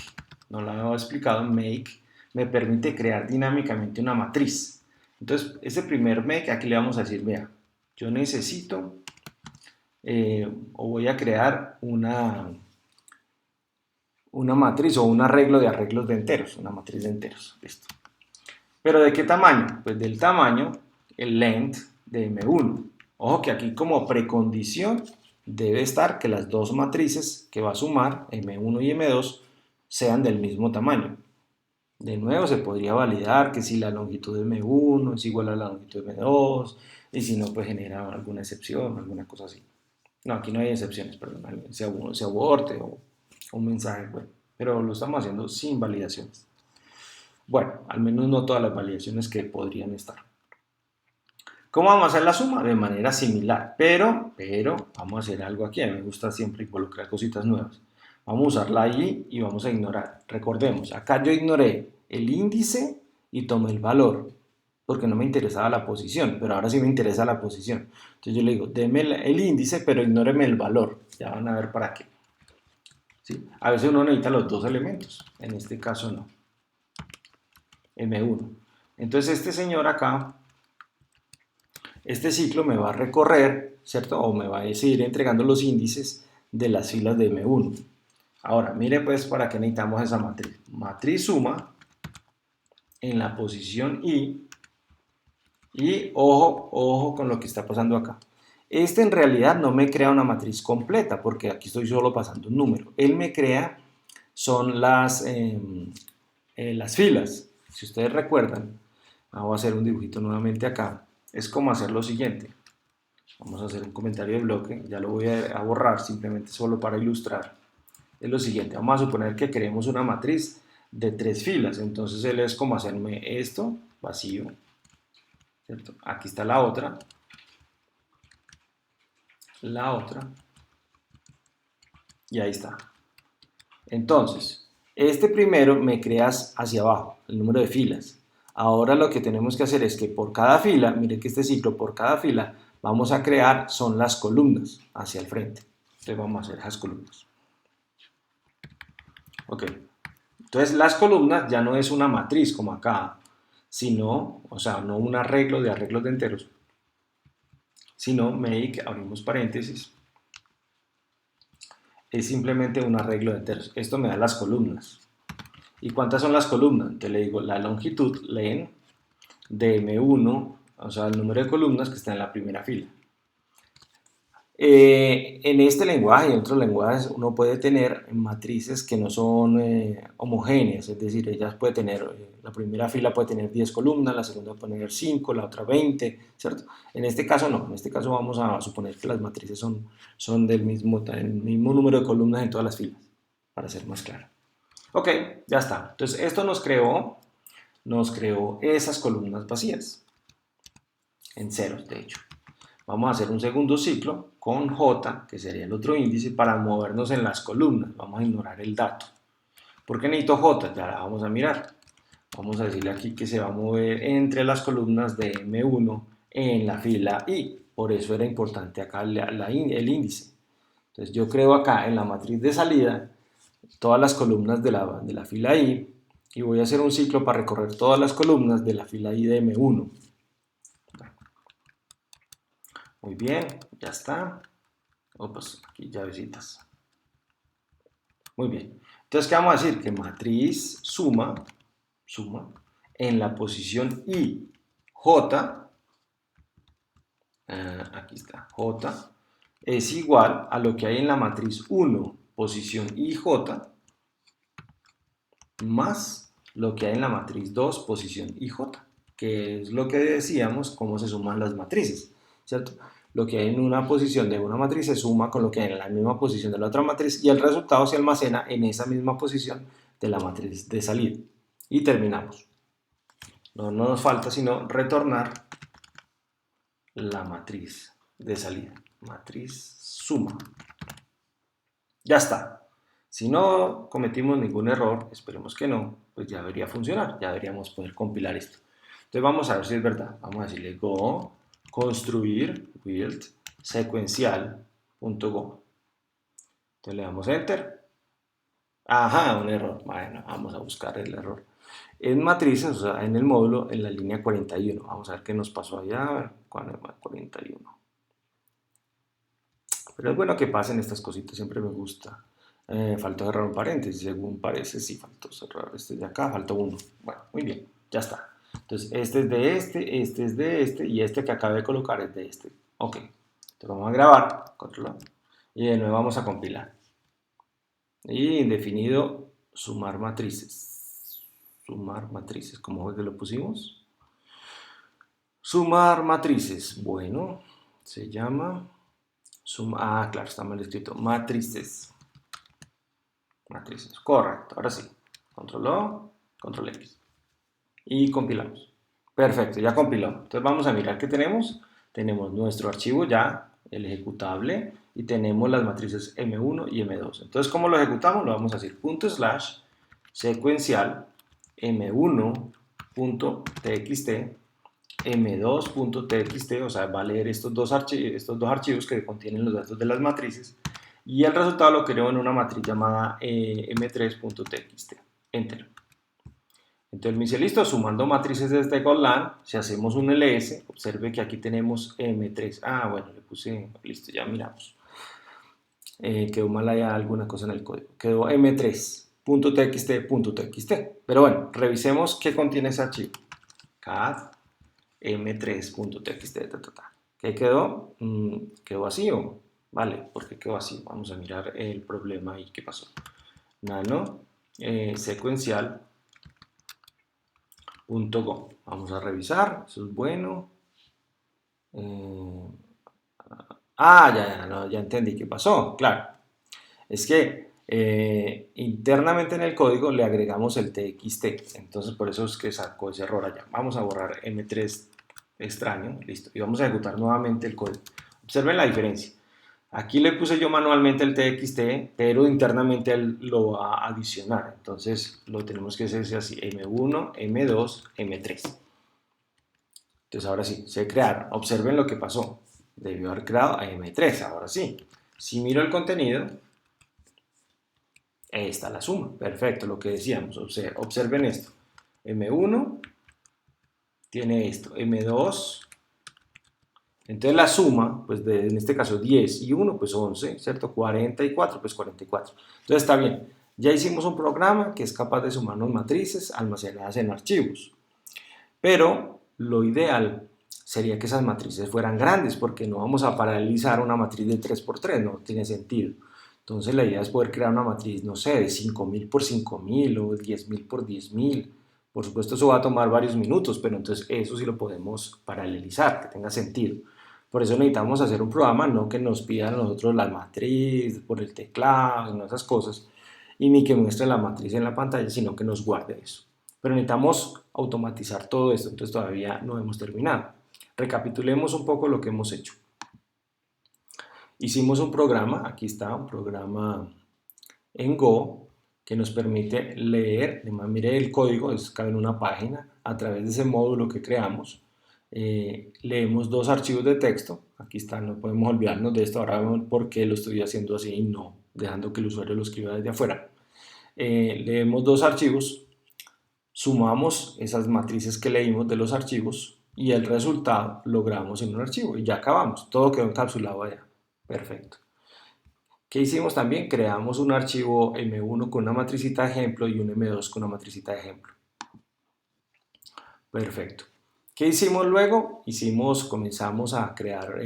S1: No la había explicado, make me permite crear dinámicamente una matriz. Entonces, ese primer make, aquí le vamos a decir, vea, yo necesito o voy a crear una matriz o un arreglo de arreglos de enteros, una matriz de enteros, listo. ¿Pero de qué tamaño? Pues del tamaño, el length de M1. Ojo que aquí como precondición debe estar que las dos matrices que va a sumar, M1 y M2, sean del mismo tamaño. De nuevo se podría validar que si la longitud de M1 es igual a la longitud de M2 y si no pues genera alguna excepción, alguna cosa así. No, aquí no hay excepciones, perdón, se aborte o un mensaje web, pero lo estamos haciendo sin validaciones. Bueno, al menos no todas las validaciones que podrían estar. ¿Cómo vamos a hacer la suma? De manera similar, pero vamos a hacer algo aquí. A mí me gusta siempre involucrar cositas nuevas. Vamos a usar la i y vamos a ignorar. Recordemos, acá yo ignoré el índice y tomé el valor, porque no me interesaba la posición, pero ahora sí me interesa la posición. Entonces yo le digo, deme el índice, pero ignóreme el valor. Ya van a ver para qué. ¿Sí? A veces uno necesita los dos elementos, en este caso no. M1. Entonces este señor acá, este ciclo me va a recorrer, ¿cierto? O me va a seguir entregando los índices de las filas de M1. Ahora, mire pues para qué necesitamos esa matriz. Matriz suma en la posición I y ojo con lo que está pasando acá. Este en realidad no me crea una matriz completa porque aquí estoy solo pasando un número. Él me crea, son las filas. Si ustedes recuerdan, vamos a hacer un dibujito nuevamente acá. Es como hacer lo siguiente. Vamos a hacer un comentario de bloque, ya lo voy a borrar simplemente solo para ilustrar. Es lo siguiente, vamos a suponer que queremos una matriz de 3 filas, entonces él es como hacerme esto, vacío, ¿cierto? Aquí está la otra, y ahí está. Entonces, este primero me creas hacia abajo, el número de filas. Ahora lo que tenemos que hacer es que por cada fila, mire que este ciclo por cada fila, vamos a crear, son las columnas hacia el frente. Entonces vamos a hacer esas columnas. Ok, entonces las columnas ya no es una matriz como acá, sino, o sea, no un arreglo de arreglos de enteros, sino make, abrimos paréntesis, es simplemente un arreglo de enteros. Esto me da las columnas. ¿Y cuántas son las columnas? Entonces le digo la longitud, len, de M1, o sea, el número de columnas que está en la primera fila. En este lenguaje y en otros lenguajes uno puede tener matrices que no son homogéneas, es decir, ellas puede tener, la primera fila puede tener 10 columnas, la segunda puede tener 5, la otra 20, ¿cierto? En este caso no, en este caso vamos a suponer que las matrices son del mismo número de columnas en todas las filas, para ser más claro. Ok, ya está. Entonces esto nos creó esas columnas vacías, en ceros de hecho. Vamos a hacer un segundo ciclo con J, que sería el otro índice, para movernos en las columnas. Vamos a ignorar el dato. ¿Por qué necesito J? Ya la vamos a mirar. Vamos a decirle aquí que se va a mover entre las columnas de M1 en la fila I. Por eso era importante acá el índice. Entonces yo creo acá en la matriz de salida todas las columnas de la fila I y voy a hacer un ciclo para recorrer todas las columnas de la fila I de M1. Muy bien, ya está. Pues aquí llavecitas. Muy bien. Entonces, ¿qué vamos a decir? Que matriz suma en la posición I, J, aquí está, J, es igual a lo que hay en la matriz 1, posición IJ, más lo que hay en la matriz 2, posición IJ, que es lo que decíamos, cómo se suman las matrices, ¿cierto? Lo que hay en una posición de una matriz se suma con lo que hay en la misma posición de la otra matriz y el resultado se almacena en esa misma posición de la matriz de salida. Y terminamos. No nos falta sino retornar la matriz de salida. Matriz suma. Ya está. Si no cometimos ningún error, esperemos que no, pues ya debería funcionar, ya deberíamos poder compilar esto. Entonces vamos a ver si es verdad. Vamos a decirle go construir build secuencial.go. Entonces le damos enter. Ajá, un error. Bueno, vamos a buscar el error. En matrices, o sea, en el módulo, en la línea 41. Vamos a ver qué nos pasó allá. 41. Pero es bueno que pasen estas cositas, siempre me gusta. Faltó cerrar un paréntesis, según parece, sí, faltó cerrar este de acá, faltó uno. Bueno, muy bien, ya está. Entonces, este es de este es de este, y este que acabo de colocar es de este. Ok, entonces vamos a grabar, control, y de nuevo vamos a compilar. Y indefinido, sumar matrices. Sumar matrices, ¿cómo fue que lo pusimos? Sumar matrices, bueno, se llama... claro, está mal escrito. Matrices. Matrices. Correcto. Ahora sí. Control O, control X. Y compilamos. Perfecto, ya compiló. Entonces vamos a mirar qué tenemos. Tenemos nuestro archivo ya, el ejecutable, y tenemos las matrices M1 y M2. Entonces, ¿cómo lo ejecutamos? Lo vamos a decir // secuencial m1.txt m2.txt, o sea, va a leer estos dos archivos que contienen los datos de las matrices y el resultado lo creo en una matriz llamada m3.txt. Enter. Entonces me dice, listo, sumando matrices desde Golang, si hacemos un ls, observe que aquí tenemos m3. Bueno, le puse, listo, ya miramos. Quedó mal allá alguna cosa en el código. Quedó m3.txt.txt. Pero bueno, revisemos qué contiene ese archivo. cat m3.txt. ¿Qué quedó? Quedó vacío. Vale, ¿por qué quedó vacío? Vamos a mirar el problema y qué pasó. Nano secuencial.go. Vamos a revisar, eso es bueno. Ya entendí qué pasó. Claro, es que internamente en el código le agregamos el txt, entonces por eso es que sacó ese error allá. Vamos a borrar m3 extraño, listo, y vamos a ejecutar nuevamente el código. Observen la diferencia. Aquí le puse yo manualmente el txt, pero internamente él lo va a adicionar, entonces lo tenemos que hacer así, m1, m2, m3. Entonces ahora sí, se crearon. Observen lo que pasó. Debió haber creado a m3, ahora sí. Si miro el contenido, ahí está la suma. Perfecto, lo que decíamos. Observen esto. M1 tiene esto. M2. Entonces la suma, pues en este caso 10 y 1, pues 11, ¿cierto? 44, pues 44. Entonces está bien. Ya hicimos un programa que es capaz de sumarnos matrices almacenadas en archivos. Pero lo ideal sería que esas matrices fueran grandes, porque no vamos a paralelizar una matriz de 3×3, no tiene sentido. Entonces la idea es poder crear una matriz, no sé, de 5000 por 5000 o 10000 por 10000. Por supuesto eso va a tomar varios minutos, pero entonces eso sí lo podemos paralelizar, que tenga sentido. Por eso necesitamos hacer un programa, no que nos pidan a nosotros la matriz por el teclado y no esas cosas. y ni que muestre la matriz en la pantalla, sino que nos guarde eso. Pero necesitamos automatizar todo esto, entonces todavía no hemos terminado. Recapitulemos un poco lo que hemos hecho. Hicimos un programa, aquí está, un programa en Go que nos permite leer, mire el código, cabe en una página, a través de ese módulo que creamos. Leemos dos archivos de texto, aquí están, no podemos olvidarnos de esto, ahora vemos por qué lo estoy haciendo así y no dejando que el usuario lo escriba desde afuera. Leemos dos archivos, sumamos esas matrices que leímos de los archivos y el resultado lo grabamos en un archivo y ya acabamos, todo quedó encapsulado allá, perfecto. ¿Qué hicimos también? Creamos un archivo M1 con una matricita de ejemplo y un M2 con una matricita de ejemplo. Perfecto. ¿Qué hicimos luego? Comenzamos a crear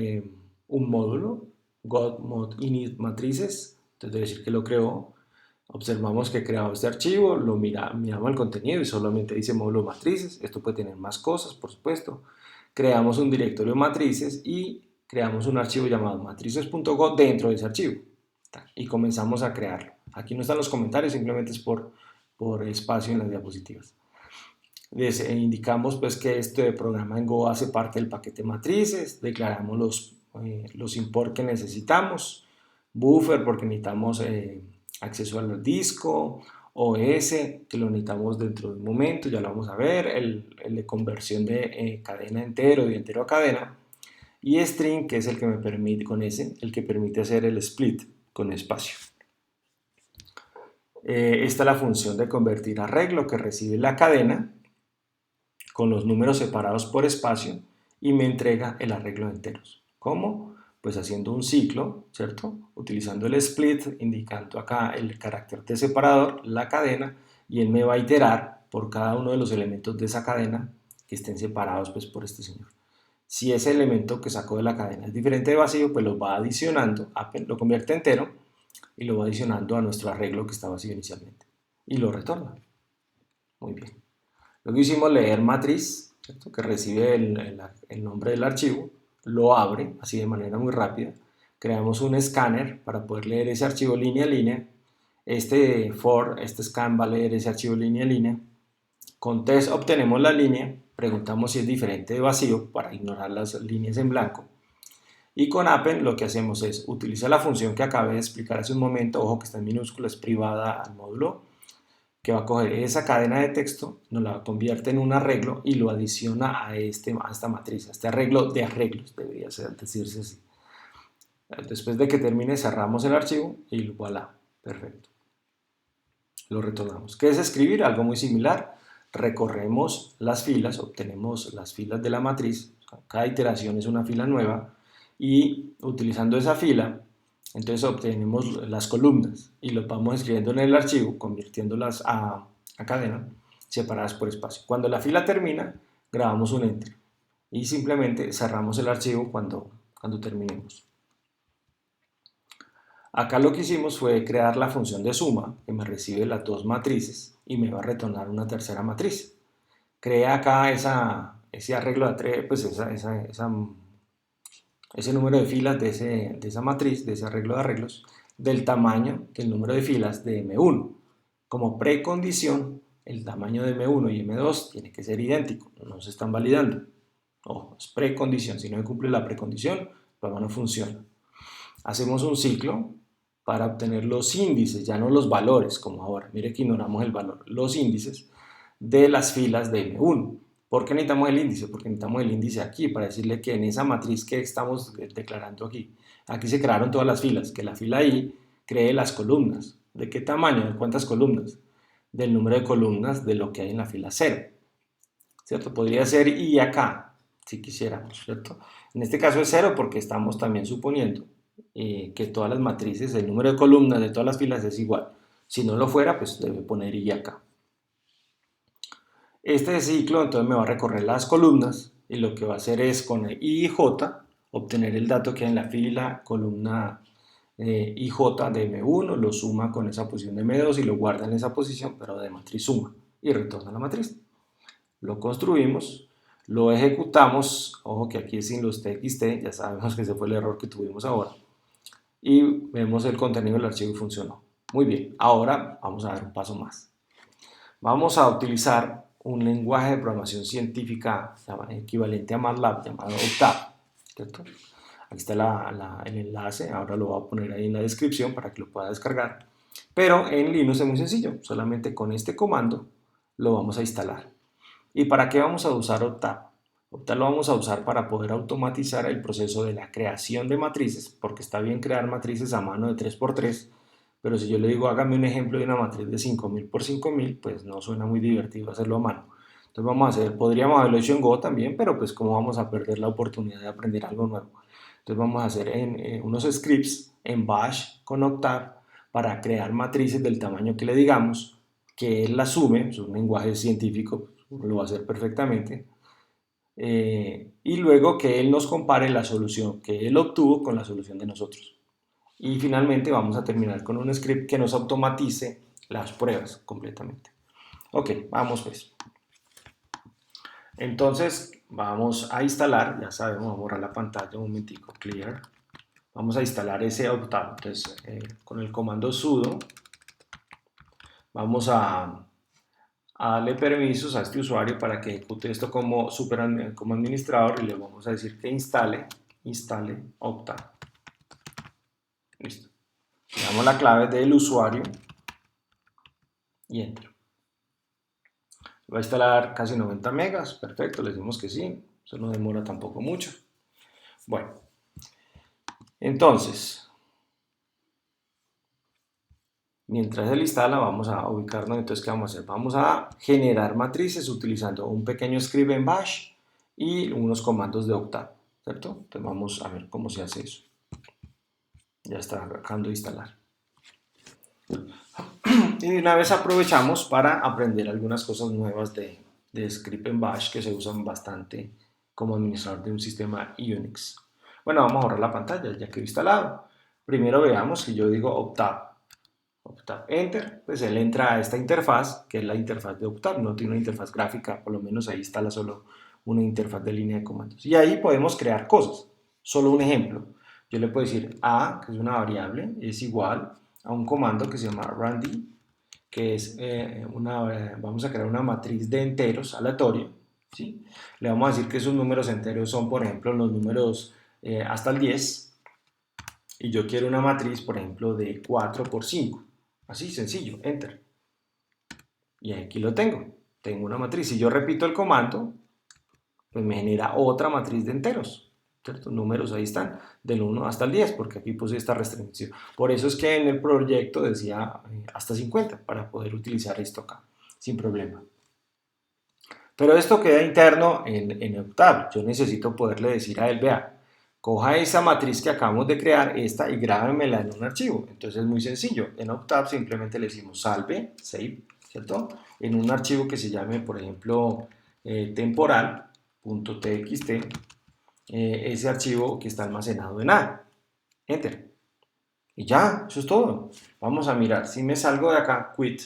S1: un módulo, God.mod.init matrices, entonces debe decir que lo creó. Observamos que creamos este archivo, miramos el contenido y solamente dice módulo matrices. Esto puede tener más cosas, por supuesto. Creamos un directorio matrices y creamos un archivo llamado matrices.go dentro de ese archivo. Y comenzamos a crearlo. Aquí no están los comentarios, simplemente es por espacio en las diapositivas. Les indicamos pues que este programa en Go hace parte del paquete matrices, declaramos los import que necesitamos, buffer porque necesitamos acceso al disco, OS que lo necesitamos dentro de un momento, ya lo vamos a ver, el de conversión de cadena a entero, de entero a cadena, y string que es el que me permite, el que permite hacer el split con espacio. Esta es la función de convertir arreglo que recibe la cadena con los números separados por espacio y me entrega el arreglo de enteros. ¿Cómo? Pues haciendo un ciclo, ¿cierto? Utilizando el split, indicando acá el carácter de separador, la cadena, y él me va a iterar por cada uno de los elementos de esa cadena que estén separados pues por este señor. Si ese elemento que sacó de la cadena es diferente de vacío, pues lo va adicionando, lo convierte entero y lo va adicionando a nuestro arreglo que está vacío inicialmente y lo retorna. Muy bien. Luego hicimos leer matriz, ¿cierto? Que recibe el nombre del archivo, lo abre así de manera muy rápida. Creamos un escáner para poder leer ese archivo línea a línea. Este scan va a leer ese archivo línea a línea. Con test obtenemos la línea, preguntamos si es diferente de vacío para ignorar las líneas en blanco. Y con append lo que hacemos es utilizar la función que acabé de explicar hace un momento, ojo que está en minúsculas, privada al módulo, que va a coger esa cadena de texto, nos la convierte en un arreglo y lo adiciona a esta matriz, a este arreglo de arreglos, debería decirse así. Después de que termine, cerramos el archivo y voilà, perfecto. Lo retornamos. ¿Qué es escribir? Algo muy similar. Recorremos las filas, obtenemos las filas de la matriz, cada iteración es una fila nueva y utilizando esa fila entonces obtenemos las columnas y lo vamos escribiendo en el archivo, convirtiéndolas a cadena separadas por espacio. Cuando la fila termina, grabamos un enter y simplemente cerramos el archivo cuando terminemos. Acá lo que hicimos fue crear la función de suma que me recibe las dos matrices y me va a retornar una tercera matriz. Crea acá ese arreglo de pues ese número de filas de esa matriz, de ese arreglo de arreglos, del tamaño del número de filas de M1. Como precondición, el tamaño de M1 y M2 tiene que ser idéntico, no se están validando. Ojo, es precondición, si no se cumple la precondición, el programa no funciona. Hacemos un ciclo para obtener los índices, ya no los valores como ahora. Mire que ignoramos el valor, los índices de las filas de M1. ¿Por qué necesitamos el índice? Porque necesitamos el índice aquí para decirle que en esa matriz que estamos declarando aquí se crearon todas las filas, que la fila I cree las columnas. ¿De qué tamaño? ¿De cuántas columnas? Del número de columnas de lo que hay en la fila 0. ¿Cierto? Podría ser I acá, si quisiéramos, ¿cierto? En este caso es 0 porque estamos también suponiendo que todas las matrices, el número de columnas de todas las filas es igual. Si no lo fuera, pues debe poner I acá. Este ciclo entonces me va a recorrer las columnas y lo que va a hacer es con I y J obtener el dato que hay en la fila columna IJ de M1, lo suma con esa posición de M2 y lo guarda en esa posición, pero de matriz suma y retorna la matriz. Lo construimos, lo ejecutamos, ojo que aquí es sin los txt, ya sabemos que ese fue el error que tuvimos ahora, y vemos el contenido del archivo y funcionó. Muy bien, ahora vamos a dar un paso más. Vamos a utilizar un lenguaje de programación científica equivalente a MATLAB llamado Octave, ¿cierto? Aquí está el enlace, ahora lo voy a poner ahí en la descripción para que lo pueda descargar. Pero en Linux es muy sencillo, solamente con este comando lo vamos a instalar. ¿Y para qué vamos a usar Octave? Octave lo vamos a usar para poder automatizar el proceso de la creación de matrices, porque está bien crear matrices a mano de 3x3, pero si yo le digo hágame un ejemplo de una matriz de 5000 por 5000, pues no suena muy divertido hacerlo a mano. Entonces vamos a hacer, podríamos haberlo hecho en Go también, pero pues como vamos a perder la oportunidad de aprender algo nuevo. Entonces vamos a hacer unos scripts en Bash con Octave para crear matrices del tamaño que le digamos, que él asume, es un lenguaje científico, lo va a hacer perfectamente, y luego que él nos compare la solución que él obtuvo con la solución de nosotros. Y finalmente vamos a terminar con un script que nos automatice las pruebas completamente. Ok, vamos pues. Entonces vamos a instalar, ya sabemos, vamos a borrar la pantalla un momentico, clear. Vamos a instalar ese Octave. Entonces con el comando sudo vamos a darle permisos a este usuario para que ejecute esto como administrador y le vamos a decir que instale Octave. Listo. Le damos la clave del usuario y enter. Va a instalar casi 90 megas, perfecto, le decimos que sí, eso no demora tampoco mucho. Bueno, entonces, mientras él instala, vamos a ubicarnos, entonces, ¿qué vamos a hacer? Vamos a generar matrices utilizando un pequeño script en Bash y unos comandos de Octave, ¿cierto? Entonces vamos a ver cómo se hace eso. Ya está acabando de instalar. Y de una vez aprovechamos para aprender algunas cosas nuevas de script en Bash que se usan bastante como administrador de un sistema Unix. Bueno, vamos a borrar la pantalla ya quedó instalado. Primero veamos si yo digo Octave, Enter, pues él entra a esta interfaz, que es la interfaz de Octave, no tiene una interfaz gráfica, por lo menos ahí instala solo una interfaz de línea de comandos. Y ahí podemos crear cosas. Solo un ejemplo. Yo le puedo decir A, que es una variable, es igual a un comando que se llama randy, que es vamos a crear una matriz de enteros aleatorio, ¿sí? Le vamos a decir que esos números enteros son, por ejemplo, los números hasta el 10, y yo quiero una matriz, por ejemplo, de 4 por 5. Así, sencillo, enter. Y aquí lo tengo. Tengo una matriz. Si yo repito el comando, pues me genera otra matriz de enteros. ¿Cierto? Números ahí están, del 1 hasta el 10, porque aquí puse esta restricción. Por eso es que en el proyecto decía hasta 50, para poder utilizar esto acá, sin problema. Pero esto queda interno en Octave. Yo necesito poderle decir a él, vea, coja esa matriz que acabamos de crear, esta, y grábemela en un archivo. Entonces es muy sencillo. En Octave simplemente le decimos salve, save, ¿cierto? En un archivo que se llame, por ejemplo, temporal.txt, ese archivo que está almacenado en A. Enter. Y ya, eso es todo. Vamos a mirar. Si me salgo de acá, quit.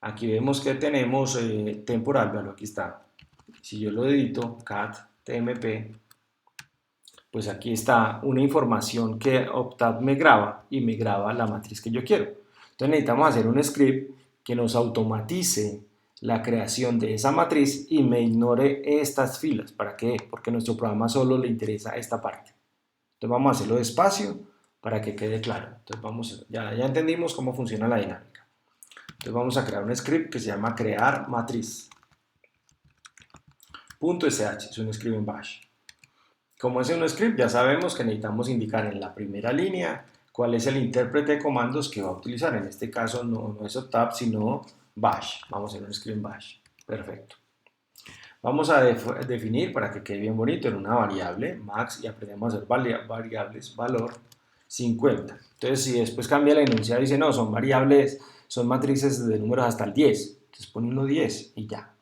S1: Aquí vemos que tenemos temporal, veanlo, aquí está. Si yo lo edito, cat tmp, pues aquí está una información que Octave me graba y me graba la matriz que yo quiero. Entonces necesitamos hacer un script que nos automatice la creación de esa matriz y me ignore estas filas. ¿Para qué? Porque a nuestro programa solo le interesa esta parte. Entonces vamos a hacerlo despacio para que quede claro. Entonces ya entendimos cómo funciona la dinámica. Entonces vamos a crear un script que se llama crear matriz. .sh es un script en Bash. Como es un script, ya sabemos que necesitamos indicar en la primera línea cuál es el intérprete de comandos que va a utilizar. En este caso no es Octave, sino Bash. Vamos a hacer un script en Bash. Perfecto. Vamos a definir, para que quede bien bonito, en una variable max, y aprendemos a hacer variables valor 50. Entonces, si después cambia la enunciado y dice, no, son variables, son matrices de números hasta el 10. Entonces pone 1, 10 y ya.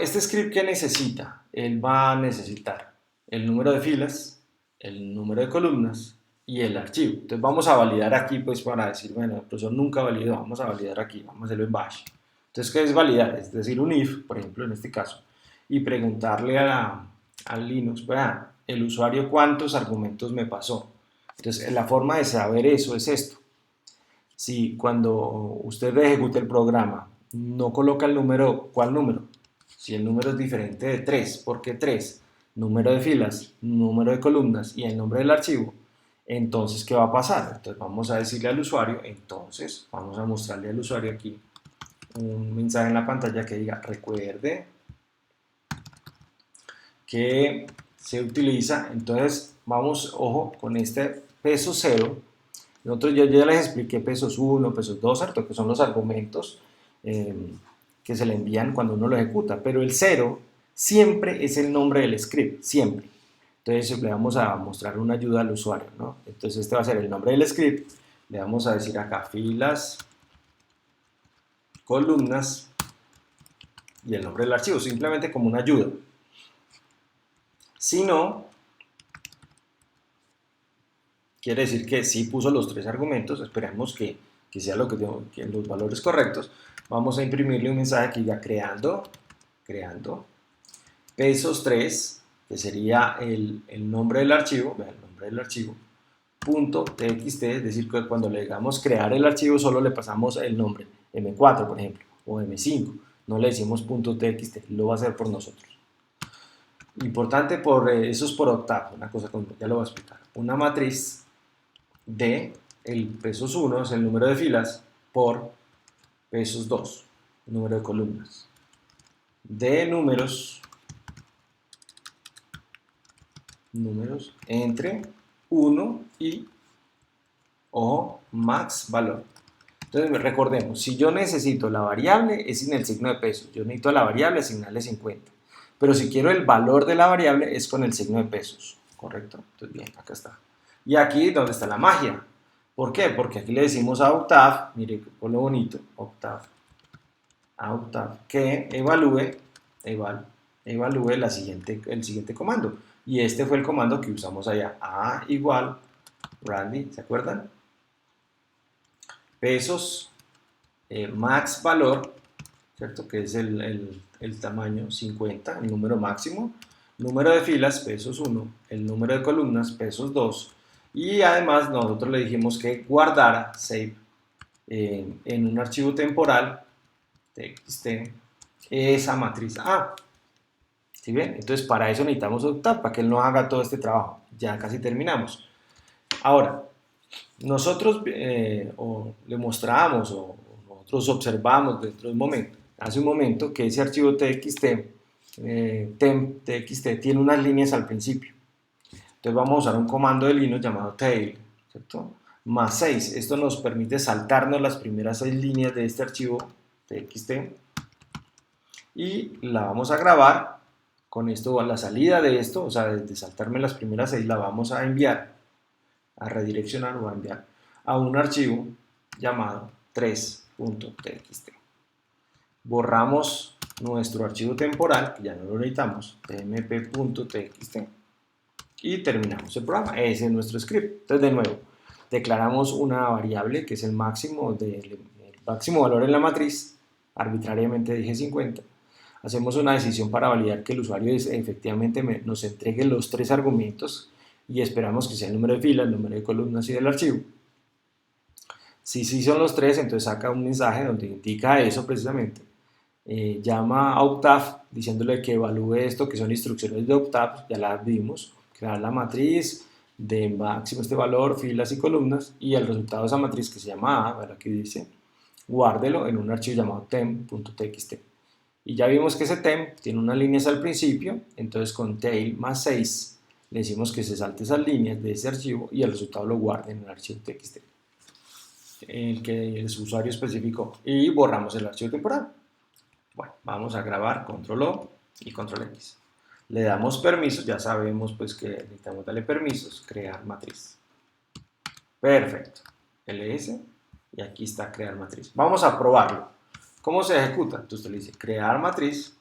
S1: Este script que necesita? Él va a necesitar el número de filas, el número de columnas y el archivo. Entonces vamos a validar aquí, pues para decir, bueno, el profesor nunca validó, vamos a validar aquí, vamos a hacerlo en Bash. Entonces, ¿qué es validar? Es decir, un if, por ejemplo, en este caso, y preguntarle al Linux, vea, el usuario cuántos argumentos me pasó. Entonces, la forma de saber eso es esto. Si cuando usted ejecute el programa no coloca el número, ¿cuál número? Si el número es diferente de 3, ¿por qué 3? Número de filas, número de columnas y el nombre del archivo, entonces, ¿qué va a pasar? Entonces, vamos a decirle al usuario, entonces, vamos a mostrarle al usuario aquí un mensaje en la pantalla que diga, recuerde que se utiliza, entonces, vamos, ojo, con este peso 0, nosotros yo ya les expliqué pesos 1, pesos 2, ¿cierto? Que son los argumentos que se le envían cuando uno lo ejecuta, pero el 0 siempre es el nombre del script, siempre. Entonces le vamos a mostrar una ayuda al usuario, ¿no? Entonces este va a ser el nombre del script, le vamos a decir acá filas, columnas y el nombre del archivo, simplemente como una ayuda. Si no, quiere decir que sí puso los 3 argumentos, esperemos que sea lo que los valores correctos. Vamos a imprimirle un mensaje que diga creando, pesos 3, que sería el nombre del archivo, vean el nombre del archivo, punto .txt, es decir, que cuando le digamos crear el archivo solo le pasamos el nombre, M4 por ejemplo, o M5, no le decimos punto .txt, lo va a hacer por nosotros. Importante, eso es por octavo, una cosa como ya lo voy a explicar. Una matriz de el pesos 1 es el número de filas por pesos 2, número de columnas. De números entre 1 y, ojo, max valor. Entonces recordemos, si yo necesito la variable es sin el signo de pesos, yo necesito a la variable asignarle 50, pero si quiero el valor de la variable es con el signo de pesos, ¿correcto? Entonces bien, acá está. Y aquí donde está la magia. ¿Por qué? Porque aquí le decimos a Octave, mire por lo bonito, Octave, que evalúe el siguiente comando. Y este fue el comando que usamos allá. A igual, Randy, ¿se acuerdan? Pesos, max valor, ¿cierto? Que es el tamaño 50, el número máximo. Número de filas, pesos 1. El número de columnas, pesos 2. Y además nosotros le dijimos que guardara, save, en un archivo temporal, txt, esa matriz A. ¿Sí ven? Entonces para eso necesitamos Octave, para que él no haga todo este trabajo. Ya casi terminamos. Ahora, nosotros le mostramos o nosotros observamos dentro de un momento, hace un momento, que ese archivo txt, txt tiene unas líneas al principio. Entonces vamos a usar un comando de Linux llamado tail, ¿cierto? Más 6. Esto nos permite saltarnos las primeras 6 líneas de este archivo txt y la vamos a grabar. Con esto, a la salida de esto, o sea, de saltarme las primeras 6, la vamos a enviar, a redireccionar o a enviar a un archivo llamado 3.txt. Borramos nuestro archivo temporal, que ya no lo necesitamos, tmp.txt, y terminamos el programa. Ese es nuestro script. Entonces, de nuevo, declaramos una variable que es el máximo valor en la matriz, arbitrariamente dije 50. Hacemos una decisión para validar que el usuario efectivamente nos entregue los 3 argumentos y esperamos que sea el número de filas, el número de columnas y del archivo. Si sí son los 3, entonces saca un mensaje donde indica eso precisamente. Llama a Octave diciéndole que evalúe esto, que son instrucciones de Octave, ya las vimos, crear la matriz de máximo este valor, filas y columnas, y el resultado de esa matriz que se llama A, ¿verdad? Que dice, guárdelo en un archivo llamado temp.txt. Y ya vimos que ese temp tiene unas líneas al principio, entonces con tail más 6 le decimos que se salte esas líneas de ese archivo y el resultado lo guarde en el archivo txt, el que el usuario especificó, y borramos el archivo temporal. Bueno, vamos a grabar, control O y control X. Le damos permisos, ya sabemos pues que necesitamos darle permisos, crear matriz. Perfecto, ls, y aquí está crear matriz. Vamos a probarlo. ¿Cómo se ejecuta? Entonces usted le dice crear matriz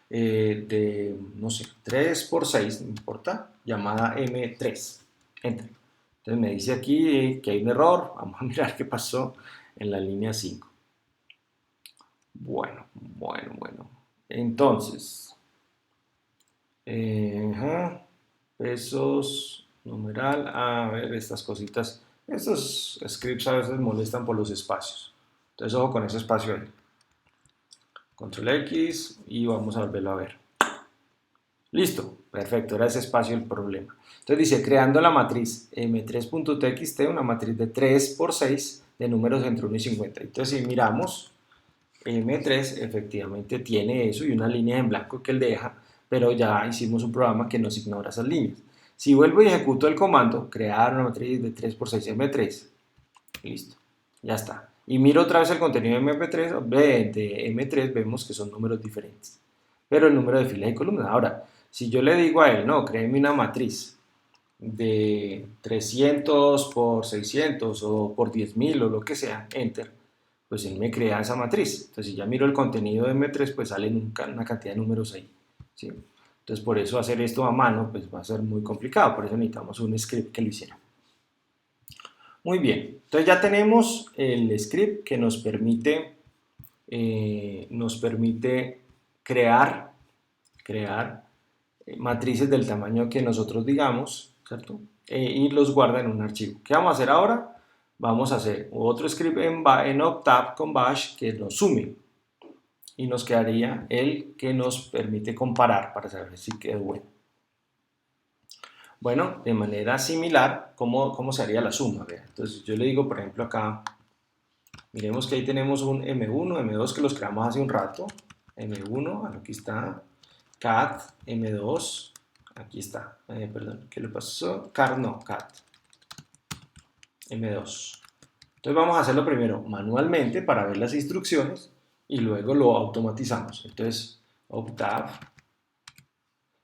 S1: de, no sé, 3 por 6, no importa, llamada M3. Enter. Entonces me dice aquí que hay un error. Vamos a mirar qué pasó en la línea 5. Bueno. Entonces, pesos numeral, a ver, estas cositas, estos scripts a veces molestan por los espacios. Entonces, ojo con ese espacio ahí. Control X y vamos a volverlo a ver. Listo, perfecto, era ese espacio el problema. Entonces dice, creando la matriz m3.txt, una matriz de 3 por 6 de números entre 1 y 50. Entonces si miramos, M3 efectivamente tiene eso y una línea en blanco que él deja, pero ya hicimos un programa que nos ignora esas líneas. Si vuelvo y ejecuto el comando, crear una matriz de 3 por 6 M3, listo, ya está. Y miro otra vez el contenido de M3, vemos que son números diferentes, pero el número de filas y columnas. Ahora, si yo le digo a él, no, créeme una matriz de 300 por 600 o por 10.000 o lo que sea, enter, pues él me crea esa matriz. Entonces, si ya miro el contenido de M3, pues salen una cantidad de números ahí, ¿sí? Entonces, por eso hacer esto a mano, pues va a ser muy complicado. Por eso necesitamos un script que lo hiciera. Muy bien. Entonces, ya tenemos el script que nos permite crear matrices del tamaño que nosotros digamos, ¿cierto? Y los guarda en un archivo. ¿Qué vamos a hacer ahora? Vamos a hacer otro script en Octave con bash que nos sume y nos quedaría el que nos permite comparar para saber si quedó bueno. Bueno, de manera similar, ¿cómo se haría la suma? Vea. Entonces yo le digo, por ejemplo, acá, miremos que ahí tenemos un M1, M2 que los creamos hace un rato. M1, aquí está, cat, M2, aquí está, perdón, ¿qué le pasó? Cat, no, cat, M2. Entonces vamos a hacerlo primero manualmente para ver las instrucciones y luego lo automatizamos. Entonces, Octave.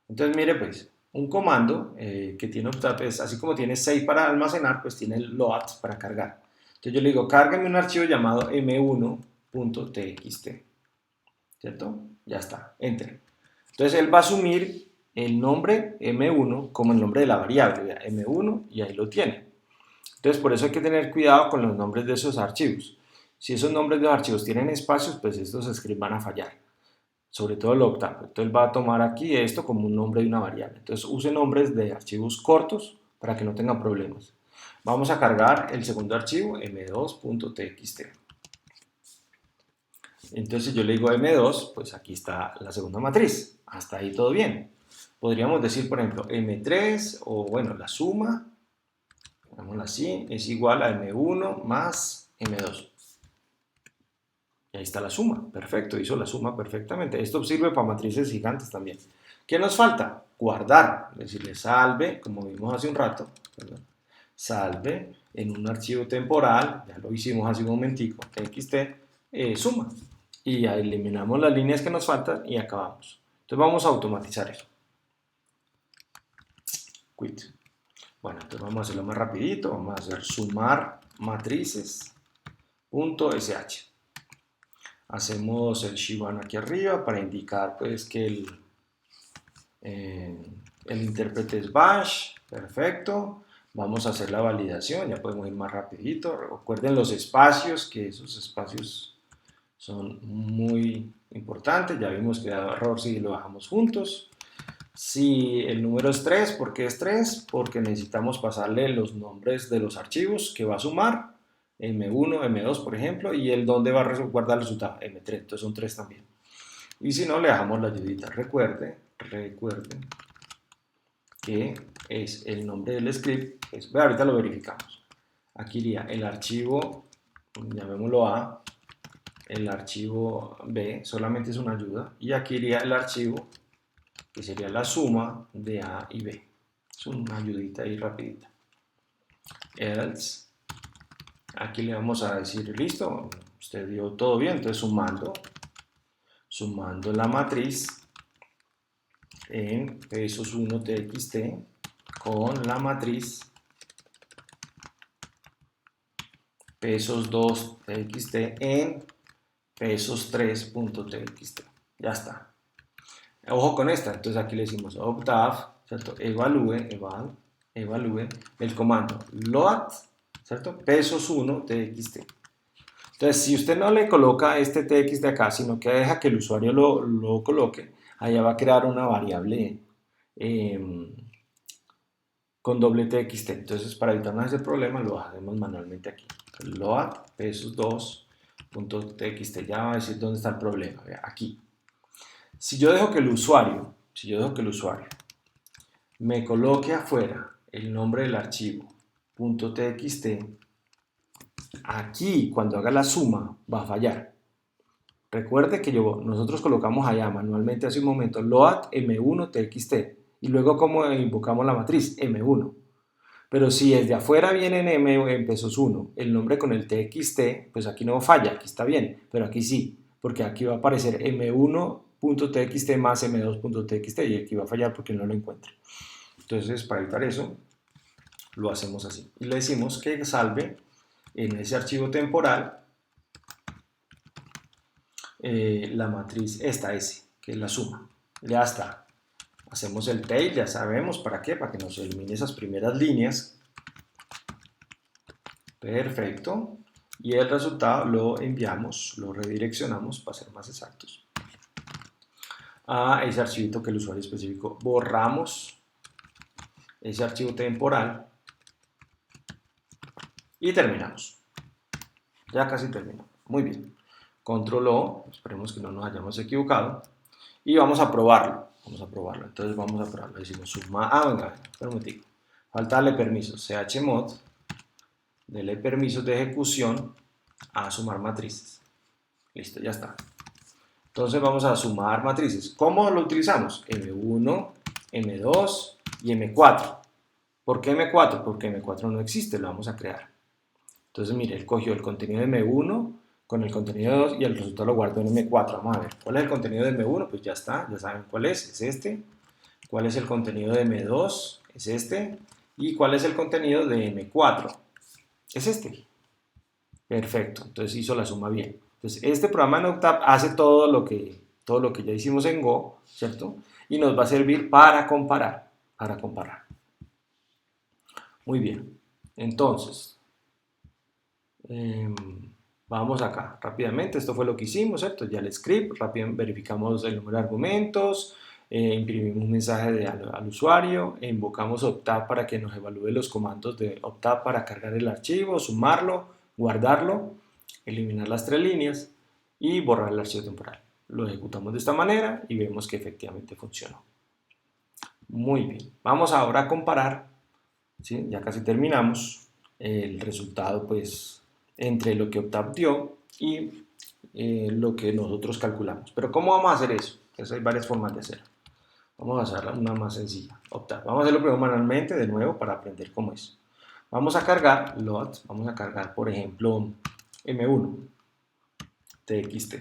S1: Entonces mire pues, un comando que tiene Octave es, así como tiene 6 para almacenar, pues tiene el load para cargar. Entonces yo le digo, cárgame un archivo llamado m1.txt, ¿cierto? Ya está, enter. Entonces él va a asumir el nombre m1 como el nombre de la variable, m1, y ahí lo tiene. Entonces por eso hay que tener cuidado con los nombres de esos archivos. Si esos nombres de los archivos tienen espacios, pues estos scripts van a fallar, sobre todo el Octave. Entonces va a tomar aquí esto como un nombre de una variable. Entonces use nombres de archivos cortos para que no tengan problemas. Vamos a cargar el segundo archivo, m2.txt. Entonces yo le digo m2, pues aquí está la segunda matriz. Hasta ahí todo bien. Podríamos decir, por ejemplo, m3 o bueno, la suma, digámoslo así, es igual a m1 más m2. Y ahí está la suma, perfecto, hizo la suma perfectamente. Esto sirve para matrices gigantes también. ¿Qué nos falta? Guardar, decirle salve, como vimos hace un rato, ¿verdad? Salve en un archivo temporal, ya lo hicimos hace un momentico, txt, suma. Y ya eliminamos las líneas que nos faltan y acabamos. Entonces vamos a automatizar eso. Quit. Bueno, entonces vamos a hacerlo más rapidito, vamos a hacer sumar matrices.sh. Hacemos el Shivan aquí arriba para indicar pues que el intérprete es bash, perfecto. Vamos a hacer la validación, ya podemos ir más rapidito. Recuerden los espacios, que esos espacios son muy importantes. Ya vimos que da error si lo bajamos juntos. Si el número es 3, ¿por qué es 3? Porque necesitamos pasarle los nombres de los archivos que va a sumar. M1, M2 por ejemplo, y el donde va a guardar el resultado, M3, entonces son 3 también. Y si no, le dejamos la ayudita. Recuerden que es el nombre del script, ahorita lo verificamos. Aquí iría el archivo, llamémoslo A, el archivo B, solamente es una ayuda, y aquí iría el archivo que sería la suma de A y B. Es una ayudita ahí rapidita. Else. Aquí le vamos a decir, listo, usted dio todo bien, entonces sumando la matriz en pesos 1 txt con la matriz pesos 2 txt en pesos 3.txt. Ya está. Ojo con esta, entonces aquí le decimos Octave, ¿cierto? Evalúe el comando load, ¿cierto? Pesos 1 txt. Entonces, si usted no le coloca este txt acá, sino que deja que el usuario lo coloque, allá va a crear una variable con doble txt. Entonces, para evitarnos ese problema, lo hacemos manualmente aquí. Load pesos2.txt. Ya va a decir dónde está el problema. Vea, aquí. Si yo dejo que el usuario me coloque afuera el nombre del archivo .txt, aquí cuando haga la suma va a fallar. Recuerde que nosotros colocamos allá manualmente hace un momento load m1.txt y luego como invocamos la matriz m1. Pero si desde afuera viene en pesos 1 el nombre con el txt, pues aquí no falla, aquí está bien, pero aquí sí, porque aquí va a aparecer m1.txt más m2.txt y aquí va a fallar porque no lo encuentra. Entonces, para evitar eso, lo hacemos así. Y le decimos que salve en ese archivo temporal la matriz esta S, que es la suma. Ya está. Hacemos el tail, ya sabemos para qué, para que nos elimine esas primeras líneas. Perfecto. Y el resultado lo enviamos, lo redireccionamos, para ser más exactos, a ese archivito que el usuario específico. Borramos ese archivo temporal y terminamos. Ya casi terminamos. Muy bien. Control O, esperemos que no nos hayamos equivocado. Y vamos a probarlo. Entonces vamos a probarlo. Decimos suma. Venga, espera un momentico. Falta darle permisos. chmod, dele permisos de ejecución a sumar matrices. Listo, ya está. Entonces vamos a sumar matrices. ¿Cómo lo utilizamos? M1, M2 y M4. ¿Por qué M4? Porque M4 no existe, lo vamos a crear. Entonces, mire, él cogió el contenido de M1 con el contenido de 2 y el resultado lo guardó en M4. Vamos a ver, ¿cuál es el contenido de M1? Pues ya está, ya saben cuál es este. ¿Cuál es el contenido de M2? Es este. ¿Y cuál es el contenido de M4? Es este. Perfecto, entonces hizo la suma bien. Entonces, este programa en Octave hace todo lo que ya hicimos en Go, ¿cierto? Y nos va a servir para comparar, Muy bien, entonces, vamos acá rápidamente. Esto fue lo que hicimos, ¿cierto? Ya el script, rápidamente verificamos el número de argumentos, imprimimos un mensaje al usuario, e invocamos Octave para que nos evalúe los comandos de Octave para cargar el archivo, sumarlo, guardarlo, eliminar las 3 líneas y borrar el archivo temporal. Lo ejecutamos de esta manera y vemos que efectivamente funcionó. Muy bien, vamos ahora a comparar, ¿sí? Ya casi terminamos, el resultado pues entre lo que Octave dio y lo que nosotros calculamos. Pero ¿cómo vamos a hacer eso? Pues hay varias formas de hacerlo. Vamos a hacer una más sencilla, Octave. Vamos a hacerlo primero manualmente de nuevo para aprender cómo es. Vamos a cargar por ejemplo M1 txt.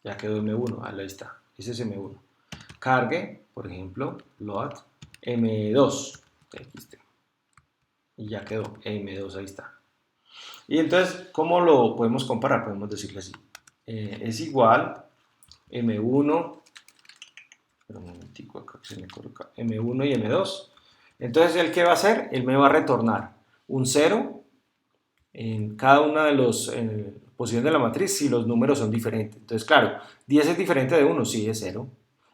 S1: Ya quedó M1, ahí está, ese es M1. Cargue, por ejemplo, load M2 txt. Y ya quedó M2, ahí está. Y entonces, ¿cómo lo podemos comparar? Podemos decirle así. Es igual M1, pero un momentico acá que se me coloca, M1 y M2. Entonces, ¿el qué va a hacer? Él me va a retornar un 0 en cada una de las posiciones de la matriz si los números son diferentes. Entonces, claro, 10 es diferente de 1, sí, es 0.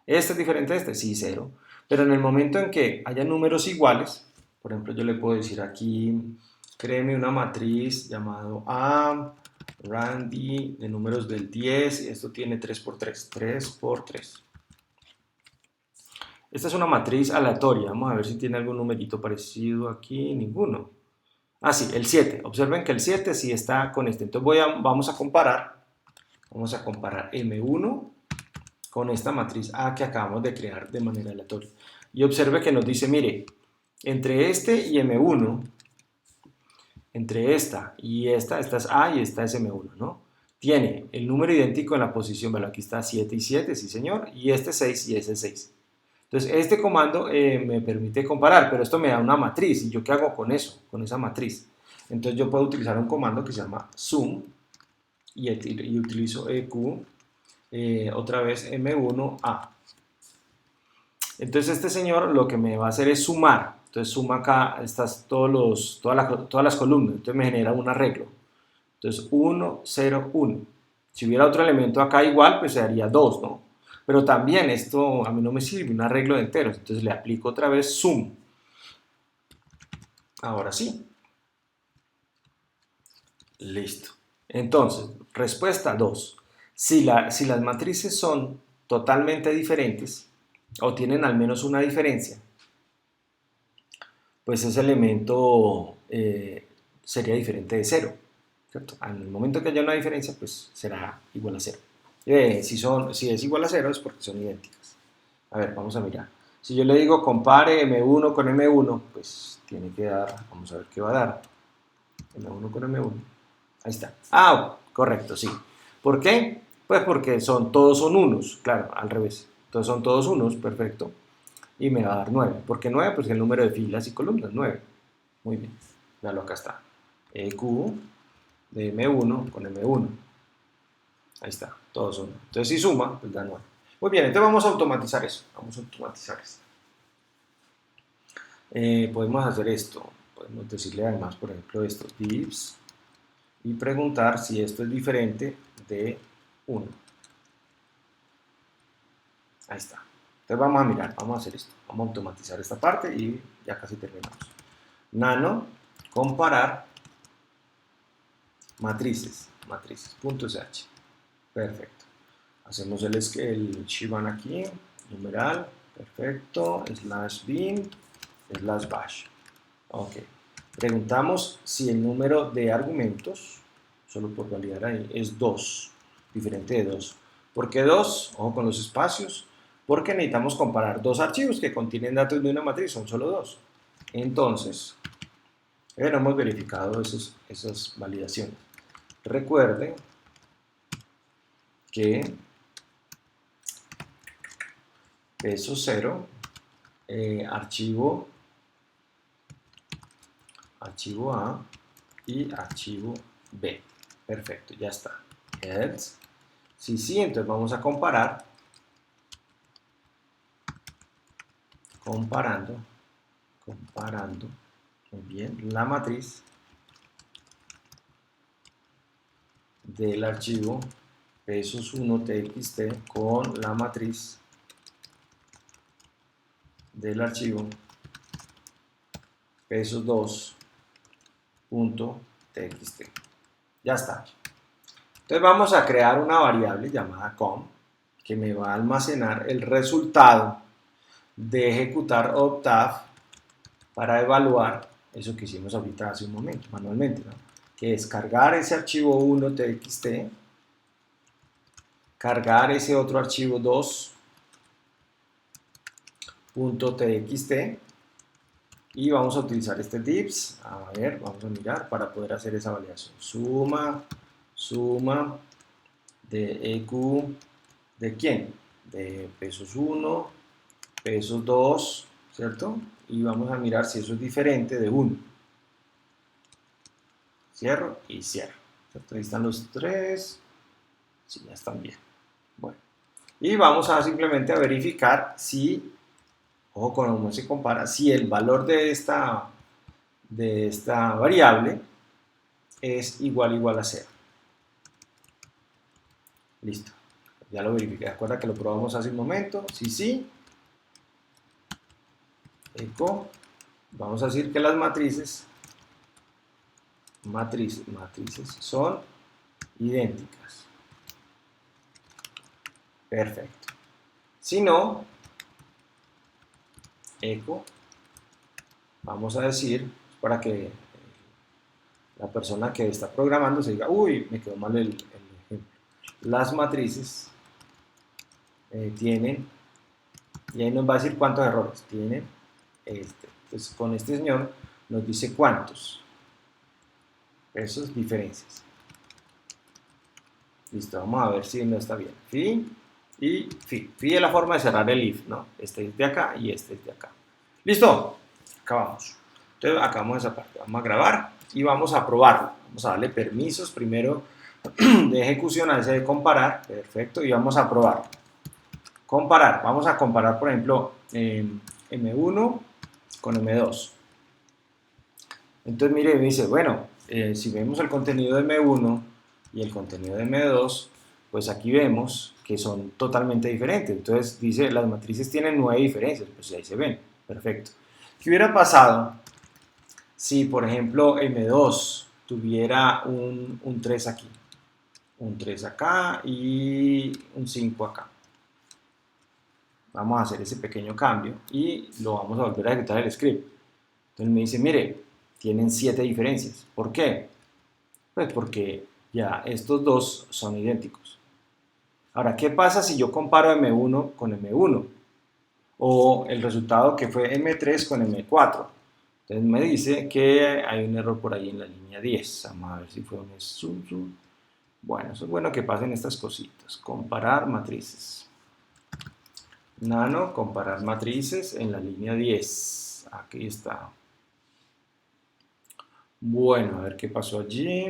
S1: Este es diferente de este, sí, 0. Pero en el momento en que haya números iguales, por ejemplo, yo le puedo decir aquí, créeme una matriz llamado Randy de números del 10, y esto tiene 3 por 3, 3 por 3. Esta es una matriz aleatoria, vamos a ver si tiene algún numerito parecido aquí, ninguno. Sí, el 7, observen que el 7 sí está con este, entonces vamos a comparar M1 con esta matriz A que acabamos de crear de manera aleatoria. Y observe que nos dice, mire, entre este y M1, entre esta es A y esta es M1, ¿no? Tiene el número idéntico en la posición, bueno, aquí está 7 y 7, sí señor, y este 6 y ese 6. Entonces, este comando me permite comparar, pero esto me da una matriz, ¿y yo qué hago con eso, con esa matriz? Entonces, yo puedo utilizar un comando que se llama sum, y utilizo eq, otra vez M1A. Entonces, este señor lo que me va a hacer es sumar. Entonces, suma acá todas las columnas, entonces me genera un arreglo. Entonces, 1, 0, 1. Si hubiera otro elemento acá igual, pues se daría 2, ¿no? Pero también esto a mí no me sirve, un arreglo de enteros. Entonces le aplico otra vez sum. Ahora sí. Listo. Entonces, respuesta 2. Si las matrices son totalmente diferentes o tienen al menos una diferencia, pues ese elemento sería diferente de cero, ¿cierto? En el momento que haya una diferencia, pues será igual a cero. Si es igual a cero es porque son idénticas. A ver, vamos a mirar. Si yo le digo compare M1 con M1, pues tiene que dar, vamos a ver qué va a dar. M1 con M1. Ahí está. Ah, correcto, sí. ¿Por qué? Pues porque todos son unos, claro, al revés. Entonces son todos unos, perfecto. Y me va a dar 9. ¿Por qué 9? Pues el número de filas y columnas, 9. Muy bien. Véalo, acá está. EQ de M1 con M1. Ahí está, todos son 1. Entonces si suma, pues da 9. Muy bien, entonces vamos a automatizar eso. Vamos a automatizar esto. Podemos hacer esto. Podemos decirle además, por ejemplo, esto, divs, y preguntar si esto es diferente de 1. Ahí está. Entonces vamos a mirar, vamos a hacer esto. Vamos a automatizar esta parte y ya casi terminamos. Nano, comparar matrices, matrices.sh. Perfecto. Hacemos el Shivan aquí, numeral, perfecto, slash bin, slash bash. Ok. Preguntamos si el número de argumentos, solo por validar ahí, es 2, diferente de 2. ¿Por qué 2? Ojo con los espacios. Porque necesitamos comparar dos archivos que contienen datos de una matriz, son solo 2. Entonces, no hemos verificado esas validaciones. Recuerden que peso 0, archivo A y archivo B. Perfecto, ya está. Heads. Si sí, entonces vamos a comparar. Comparando, muy bien, la matriz del archivo pesos1.txt con la matriz del archivo pesos2.txt. Ya está. Entonces vamos a crear una variable llamada com que me va a almacenar el resultado de ejecutar octave para evaluar eso que hicimos ahorita hace un momento, manualmente, ¿no? Que es cargar ese archivo 1.txt, cargar ese otro archivo 2.txt y vamos a utilizar este divs, a ver, vamos a mirar para poder hacer esa validación. Suma de EQ, ¿de quién? De pesos 1, pesos 2, ¿cierto? Y vamos a mirar si eso es diferente de 1. Cierro y cierro. ¿Cierto? Ahí están los tres. Sí, ya están bien. Bueno. Y vamos a simplemente a verificar si, ojo con cómo se compara, si el valor de esta variable es igual a 0. Listo. Ya lo verifiqué. Recuerda que lo probamos hace un momento. Sí. Eco. Vamos a decir que las matrices son idénticas. Perfecto. Si no, eco, vamos a decir, para que la persona que está programando se diga, uy, me quedó mal el ejemplo. Las matrices tienen, y ahí nos va a decir cuántos errores tienen. Pues con este señor nos dice cuántos. Esas diferencias. Listo, vamos a ver si no está bien. Fi y fi. Fi es la forma de cerrar el if, ¿no? Este es de acá y este es de acá. ¿Listo? Acabamos. Entonces acabamos esa parte. Vamos a grabar y vamos a probarlo. Vamos a darle permisos primero de ejecución a ese de comparar. Perfecto. Y vamos a probar. Comparar. Vamos a comparar, por ejemplo, M1 con M2. Entonces, mire, me dice, bueno, si vemos el contenido de M1 y el contenido de M2, pues aquí vemos que son totalmente diferentes. Entonces dice, las matrices tienen 9 diferencias, pues ahí se ven, perfecto. ¿Qué hubiera pasado si por ejemplo M2 tuviera un 3 aquí, un 3 acá y un 5 acá. Vamos a hacer ese pequeño cambio y lo vamos a volver a ejecutar el script. Entonces me dice, mire, tienen 7 diferencias. ¿Por qué? Pues porque ya estos dos son idénticos. Ahora, ¿qué pasa si yo comparo M1 con M1? O el resultado que fue M3 con M4. Entonces me dice que hay un error por ahí en la línea 10. Vamos a ver si fue un zoom. Bueno, eso es bueno que pasen estas cositas. Comparar matrices. Nano, comparar matrices en la línea 10. Aquí está. Bueno, a ver qué pasó allí.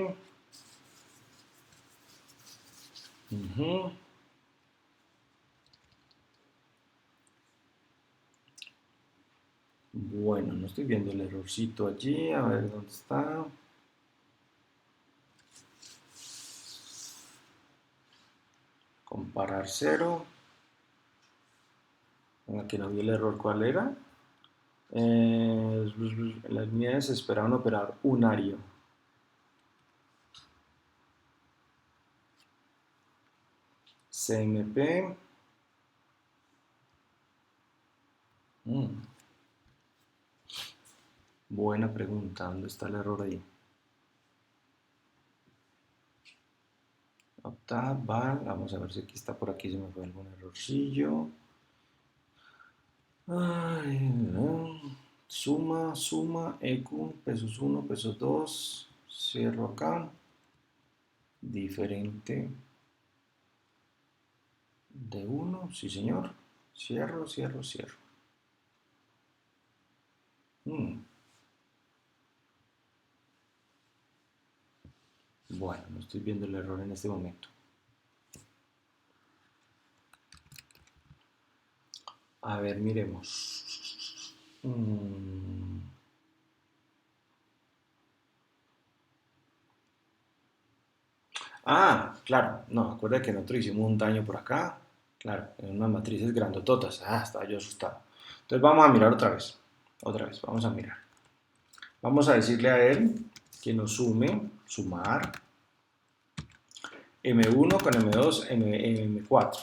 S1: Bueno, no estoy viendo el errorcito allí. A ver dónde está. Comparar 0. Aquí no vi el error. ¿Cuál era? Las unidades esperaban operar unario. CMP. Buena pregunta. ¿Dónde está el error ahí? Octave, val. Vamos a ver si aquí está por aquí. Se me fue algún errorcillo. Ay, no. Suma, ecu, pesos 1, pesos 2. Cierro acá. Diferente de 1, sí señor. Cierro. Bueno, no estoy viendo el error en este momento. A ver, miremos. Ah, claro. No, acuerda que nosotros hicimos un daño por acá. Claro, en unas matrices grandototas. Ah, estaba yo asustado. Entonces vamos a mirar otra vez. Vamos a mirar. Vamos a decirle a él que nos sumar M1 con M2, M4.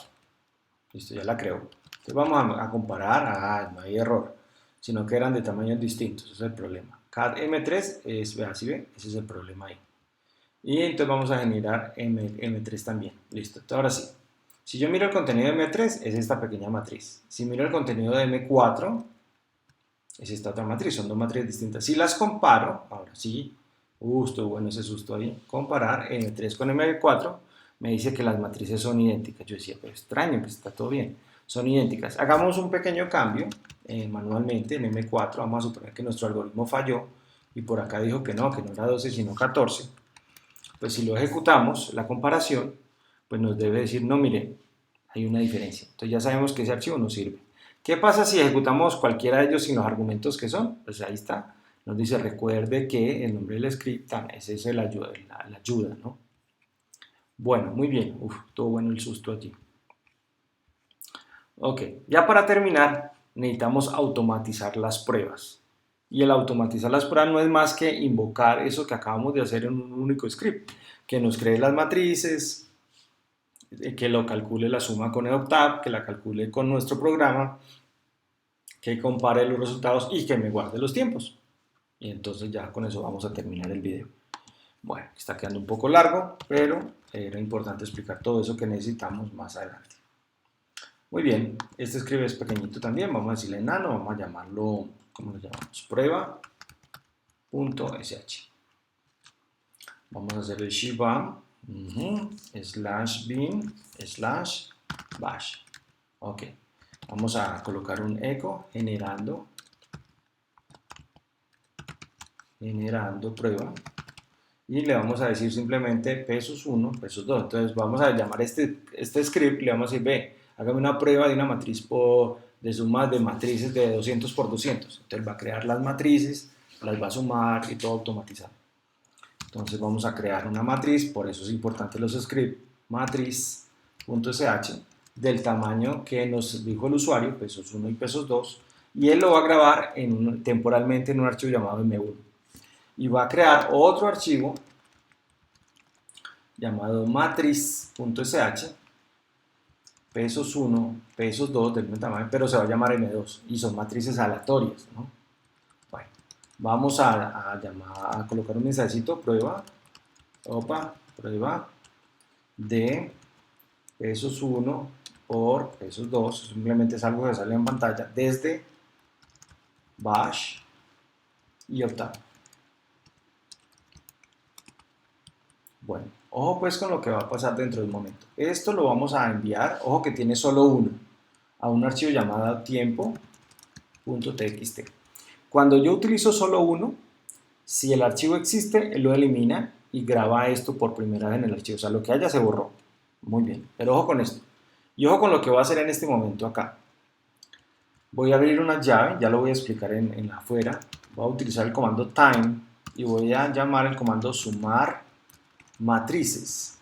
S1: Listo, ya la creo. Entonces vamos a comparar. Ah, no hay error, sino que eran de tamaños distintos. Ese es el problema. CAD M3 es, vea, ¿sí ve? Ese es el problema ahí. Y entonces vamos a generar M3 también. Listo. Entonces, ahora sí. Si yo miro el contenido de M3, es esta pequeña matriz. Si miro el contenido de M4, es esta otra matriz. Son dos matrices distintas. Si las comparo, ahora sí, estuvo bueno ese susto ahí. Comparar M3 con M4, me dice que las matrices son idénticas. Yo decía, pero extraño, pues está todo bien. Son idénticas. Hagamos un pequeño cambio manualmente en M4. Vamos a suponer que nuestro algoritmo falló y por acá dijo que no era 12 sino 14. Pues si lo ejecutamos, la comparación, pues nos debe decir, no, mire, hay una diferencia. Entonces ya sabemos que ese archivo no sirve. ¿Qué pasa si ejecutamos cualquiera de ellos sin los argumentos que son? Pues ahí está. Nos dice, recuerde que el nombre del script, ese es la ayuda, ¿no? Bueno, muy bien. Todo bueno el susto aquí. Ok, ya para terminar, necesitamos automatizar las pruebas. Y el automatizar las pruebas no es más que invocar eso que acabamos de hacer en un único script, que nos cree las matrices, que lo calcule la suma con el octave, que la calcule con nuestro programa, que compare los resultados y que me guarde los tiempos. Y entonces ya con eso vamos a terminar el video. Bueno, está quedando un poco largo, pero era importante explicar todo eso que necesitamos más adelante. Muy bien, este script es pequeñito también, vamos a decirle nano, vamos a llamarlo, ¿cómo lo llamamos? Prueba.sh. Vamos a hacer el shiba /bin /bash. Ok, vamos a colocar un echo generando prueba y le vamos a decir simplemente pesos 1, pesos 2. Entonces vamos a llamar este script, le vamos a decir, ve, hágame una prueba de una matriz de sumas de matrices de 200 por 200. Entonces va a crear las matrices, las va a sumar y todo automatizado. Entonces vamos a crear una matriz, por eso es importante los scripts, matriz.sh, del tamaño que nos dijo el usuario, pesos 1 y pesos 2, y él lo va a grabar temporalmente en un archivo llamado M1. y va a crear otro archivo llamado matriz.sh, pesos 1, pesos 2 del mismo tamaño, pero se va a llamar M2 y son matrices aleatorias, ¿no? Bueno, vamos a colocar un mensajito, prueba, prueba de pesos 1 por pesos 2, simplemente es algo que sale en pantalla desde bash y octave. Bueno, ojo pues con lo que va a pasar dentro de un momento. Esto lo vamos a enviar, ojo que tiene solo uno, a un archivo llamado tiempo.txt. Cuando yo utilizo solo uno, si el archivo existe, él lo elimina y graba esto por primera vez en el archivo. O sea, lo que haya se borró. Muy bien, pero ojo con esto. Y ojo con lo que voy a hacer en este momento acá. Voy a abrir una llave, ya lo voy a explicar en la afuera. Voy a utilizar el comando time y voy a llamar el comando sumar matrices.sh,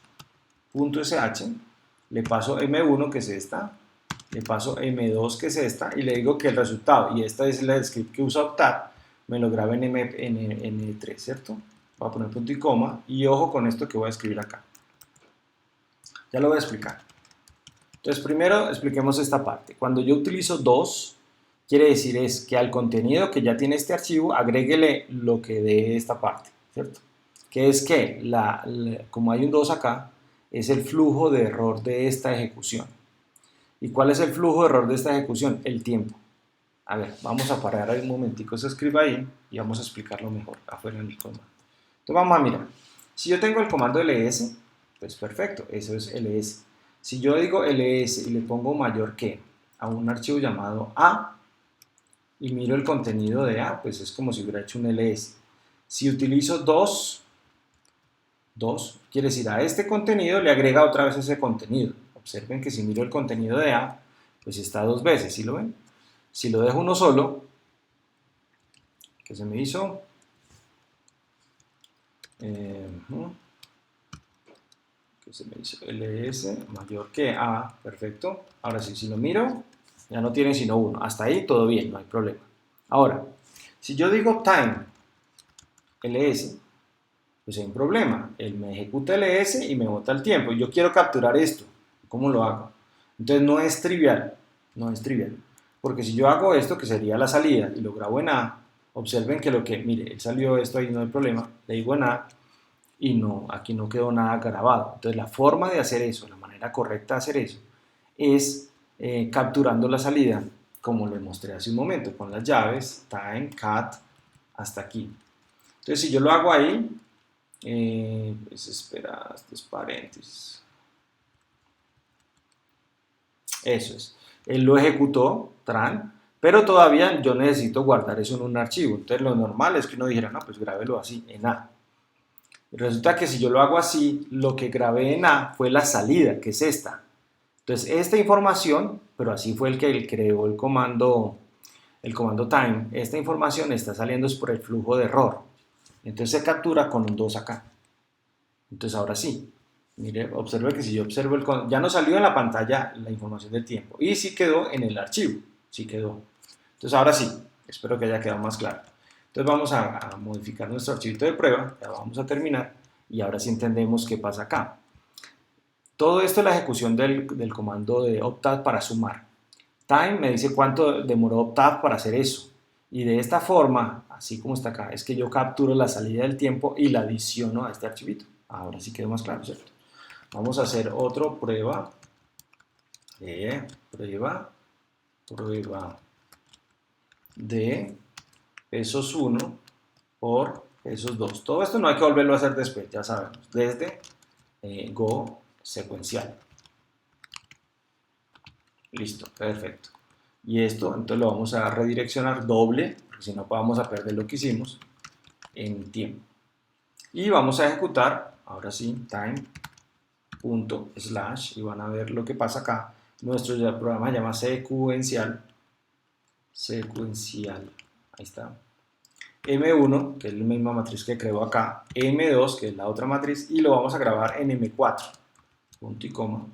S1: le paso M1 que es esta, le paso M2 que es esta y le digo que el resultado, y esta es la script que usa Octave, me lo graba en M3, ¿cierto? Voy a poner punto y coma y ojo con esto que voy a escribir acá. Ya lo voy a explicar. Entonces primero expliquemos esta parte. Cuando yo utilizo 2, quiere decir es que al contenido que ya tiene este archivo, agréguele lo que dé esta parte, ¿cierto? Que es que, como hay un 2 acá, es el flujo de error de esta ejecución. ¿Y cuál es el flujo de error de esta ejecución? El tiempo. A ver, vamos a parar ahí un momentico, se escriba ahí y vamos a explicarlo mejor afuera en el comando. Entonces vamos a mirar. Si yo tengo el comando ls, pues perfecto, eso es ls. Si yo digo ls y le pongo mayor que a un archivo llamado a y miro el contenido de a, pues es como si hubiera hecho un ls. Si utilizo 2 quiere decir a este contenido le agrega otra vez ese contenido. Observen que si miro el contenido de A, pues está 2 veces, ¿sí lo ven? Si lo dejo uno solo, ¿qué se me hizo? ¿Qué se me hizo? ls mayor que A, perfecto. Ahora sí, si lo miro, ya no tiene sino uno. Hasta ahí todo bien, no hay problema. Ahora, si yo digo time ls, pues hay un problema. Él me ejecuta ls y me bota el tiempo. Y yo quiero capturar esto. ¿Cómo lo hago? Entonces no es trivial, no es trivial. Porque si yo hago esto, que sería la salida, y lo grabo en A, observen que mire, él salió esto ahí, no hay problema, le digo en A, y no, aquí no quedó nada grabado. Entonces la forma de hacer eso, la manera correcta de hacer eso, es capturando la salida, como les mostré hace un momento, con las llaves, time, cat, hasta aquí. Entonces si yo lo hago ahí, pues espera, estos paréntesis. Eso es. Él lo ejecutó, tran, pero todavía yo necesito guardar eso en un archivo. Entonces lo normal es que uno dijera, no, pues grábelo así, en A. Y resulta que si yo lo hago así, lo que grabé en A fue la salida, que es esta. Entonces esta información, pero así fue el que él creó el comando time, esta información está saliendo por el flujo de error. Entonces se captura con un 2 acá. Entonces ahora sí, mire, observe que si yo observo ya no salió en la pantalla la información del tiempo y sí quedó en el archivo, sí quedó. Entonces ahora sí, espero que haya quedado más claro. Entonces vamos a modificar nuestro archivito de prueba, ya vamos a terminar y ahora sí entendemos qué pasa acá. Todo esto es la ejecución del comando de optat para sumar. Time me dice cuánto demoró optat para hacer eso. Y de esta forma, así como está acá, es que yo capturo la salida del tiempo y la adiciono a este archivito. Ahora sí quedó más claro, ¿cierto? Vamos a hacer otro prueba de pesos 1 por pesos 2. Todo esto no hay que volverlo a hacer después, ya sabemos, desde Go secuencial. Listo, perfecto. Y esto, entonces lo vamos a redireccionar doble, porque si no vamos a perder lo que hicimos en tiempo. Y vamos a ejecutar, ahora sí, time // y van a ver lo que pasa acá. Nuestro programa se llama secuencial, ahí está. M1, que es la misma matriz que creo acá, M2, que es la otra matriz, y lo vamos a grabar en M4, punto y coma.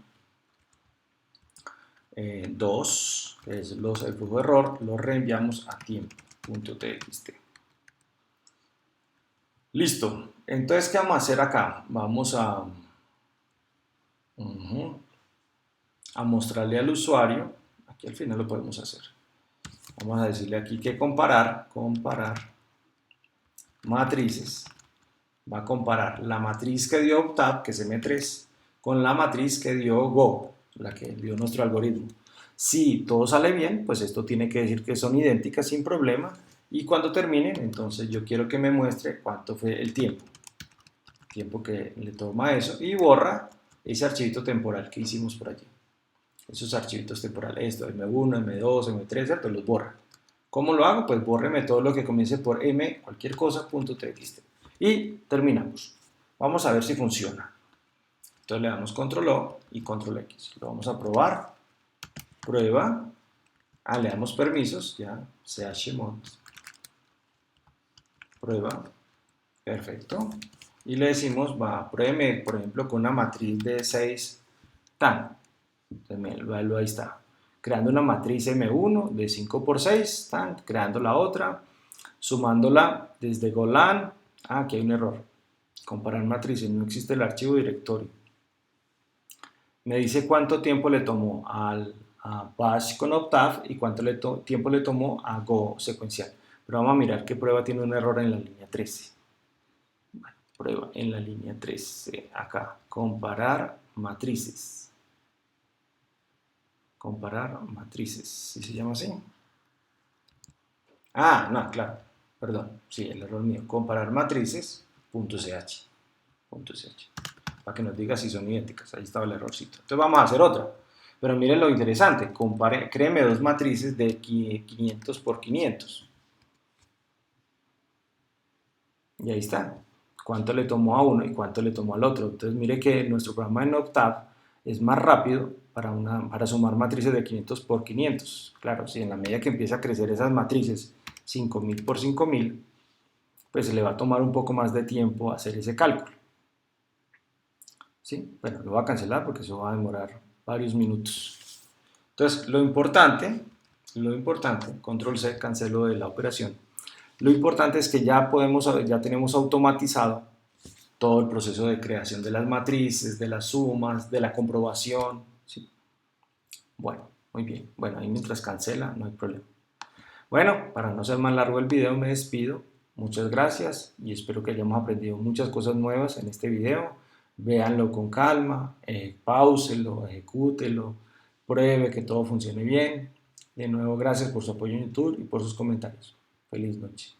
S1: 2, que es el flujo de error, lo reenviamos a tiempo.txt. Listo. Entonces, ¿qué vamos a hacer acá? Vamos a mostrarle al usuario, aquí al final lo podemos hacer. Vamos a decirle aquí que comparar matrices. Va a comparar la matriz que dio Optab, que es M3, con la matriz que dio Go, la que dio nuestro algoritmo. Si todo sale bien, pues esto tiene que decir que son idénticas sin problema. Y cuando terminen, entonces yo quiero que me muestre cuánto fue el tiempo que le toma eso, y borra ese archivito temporal que hicimos por allí. Esos archivitos temporales, esto, M1, M2, M3, ¿cierto? Los borra. ¿Cómo lo hago? Pues bórreme todo lo que comience por M, cualquier cosa, .txt. Y terminamos. Vamos a ver si funciona. Entonces le damos control O y control X. Lo vamos a probar. Prueba. Le damos permisos, ya. chmod. Prueba. Perfecto. Y le decimos, pruébeme, por ejemplo, con una matriz de 6 tan. Entonces, ahí está. Creando una matriz M1 de 5 por 6, tan, creando la otra, sumándola desde Golan. Aquí hay un error. Comparar matrices, no existe el archivo directorio. Me dice cuánto tiempo le tomó a Bash con Octave y cuánto tiempo le tomó a Go secuencial. Pero vamos a mirar qué prueba tiene un error en la línea 13. Bueno, prueba en la línea 13. Acá, comparar matrices. Comparar matrices. ¿Sí se llama así? No, claro. Perdón. Sí, el error mío. Comparar matrices. .ch. Para que nos diga si son idénticas. Ahí estaba el errorcito. Entonces vamos a hacer otra. Pero miren lo interesante. Créeme dos matrices de 500 por 500. Y ahí está. Cuánto le tomó a uno y cuánto le tomó al otro. Entonces mire que nuestro programa en Octave es más rápido para sumar matrices de 500 por 500. Claro, si en la medida que empieza a crecer esas matrices 5000 por 5000, pues se le va a tomar un poco más de tiempo hacer ese cálculo. ¿Sí? Bueno, lo voy a cancelar porque eso va a demorar varios minutos. Entonces, lo importante, control C, cancelo de la operación. Lo importante es que ya tenemos automatizado todo el proceso de creación de las matrices, de las sumas, de la comprobación. ¿Sí? Bueno, muy bien. Bueno, ahí mientras cancela, no hay problema. Bueno, para no ser más largo el video, me despido. Muchas gracias y espero que hayamos aprendido muchas cosas nuevas en este video. Véanlo con calma, páuselo, ejecútelo, pruebe que todo funcione bien. De nuevo, gracias por su apoyo en YouTube y por sus comentarios. Feliz noche.